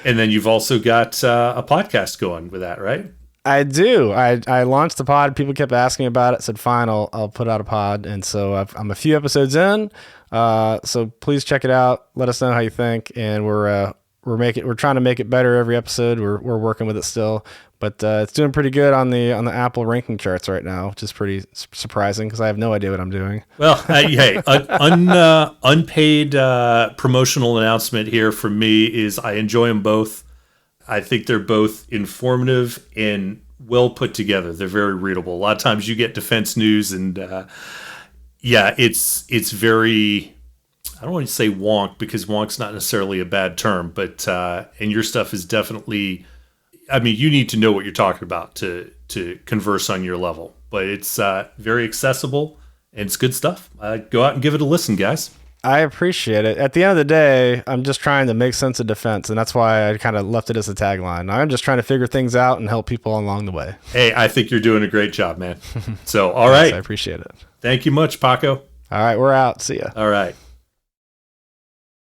And then you've also got a podcast going with that, right? I do. I launched the pod. People kept asking about it. Said, fine, I'll put out a pod. And so I'm a few episodes in. So please check it out. Let us know how you think. And we're trying to make it better every episode. We're working with it still, but it's doing pretty good on the Apple ranking charts right now, which is pretty surprising because I have no idea what I'm doing. Well, hey, unpaid promotional announcement here from me is I enjoy them both. I think they're both informative and well put together. They're very readable. A lot of times you get defense news and it's very, I don't want to say wonk because wonk's not necessarily a bad term, but and your stuff is definitely, I mean, you need to know what you're talking about to converse on your level, but it's very accessible and it's good stuff. Go out and give it a listen, guys. I appreciate it. At the end of the day, I'm just trying to make sense of defense, and that's why I kind of left it as a tagline. I'm just trying to figure things out and help people along the way. Hey, I think you're doing a great job, man. So, all right. I appreciate it. Thank you much, Pako. All right, we're out. See ya. All right.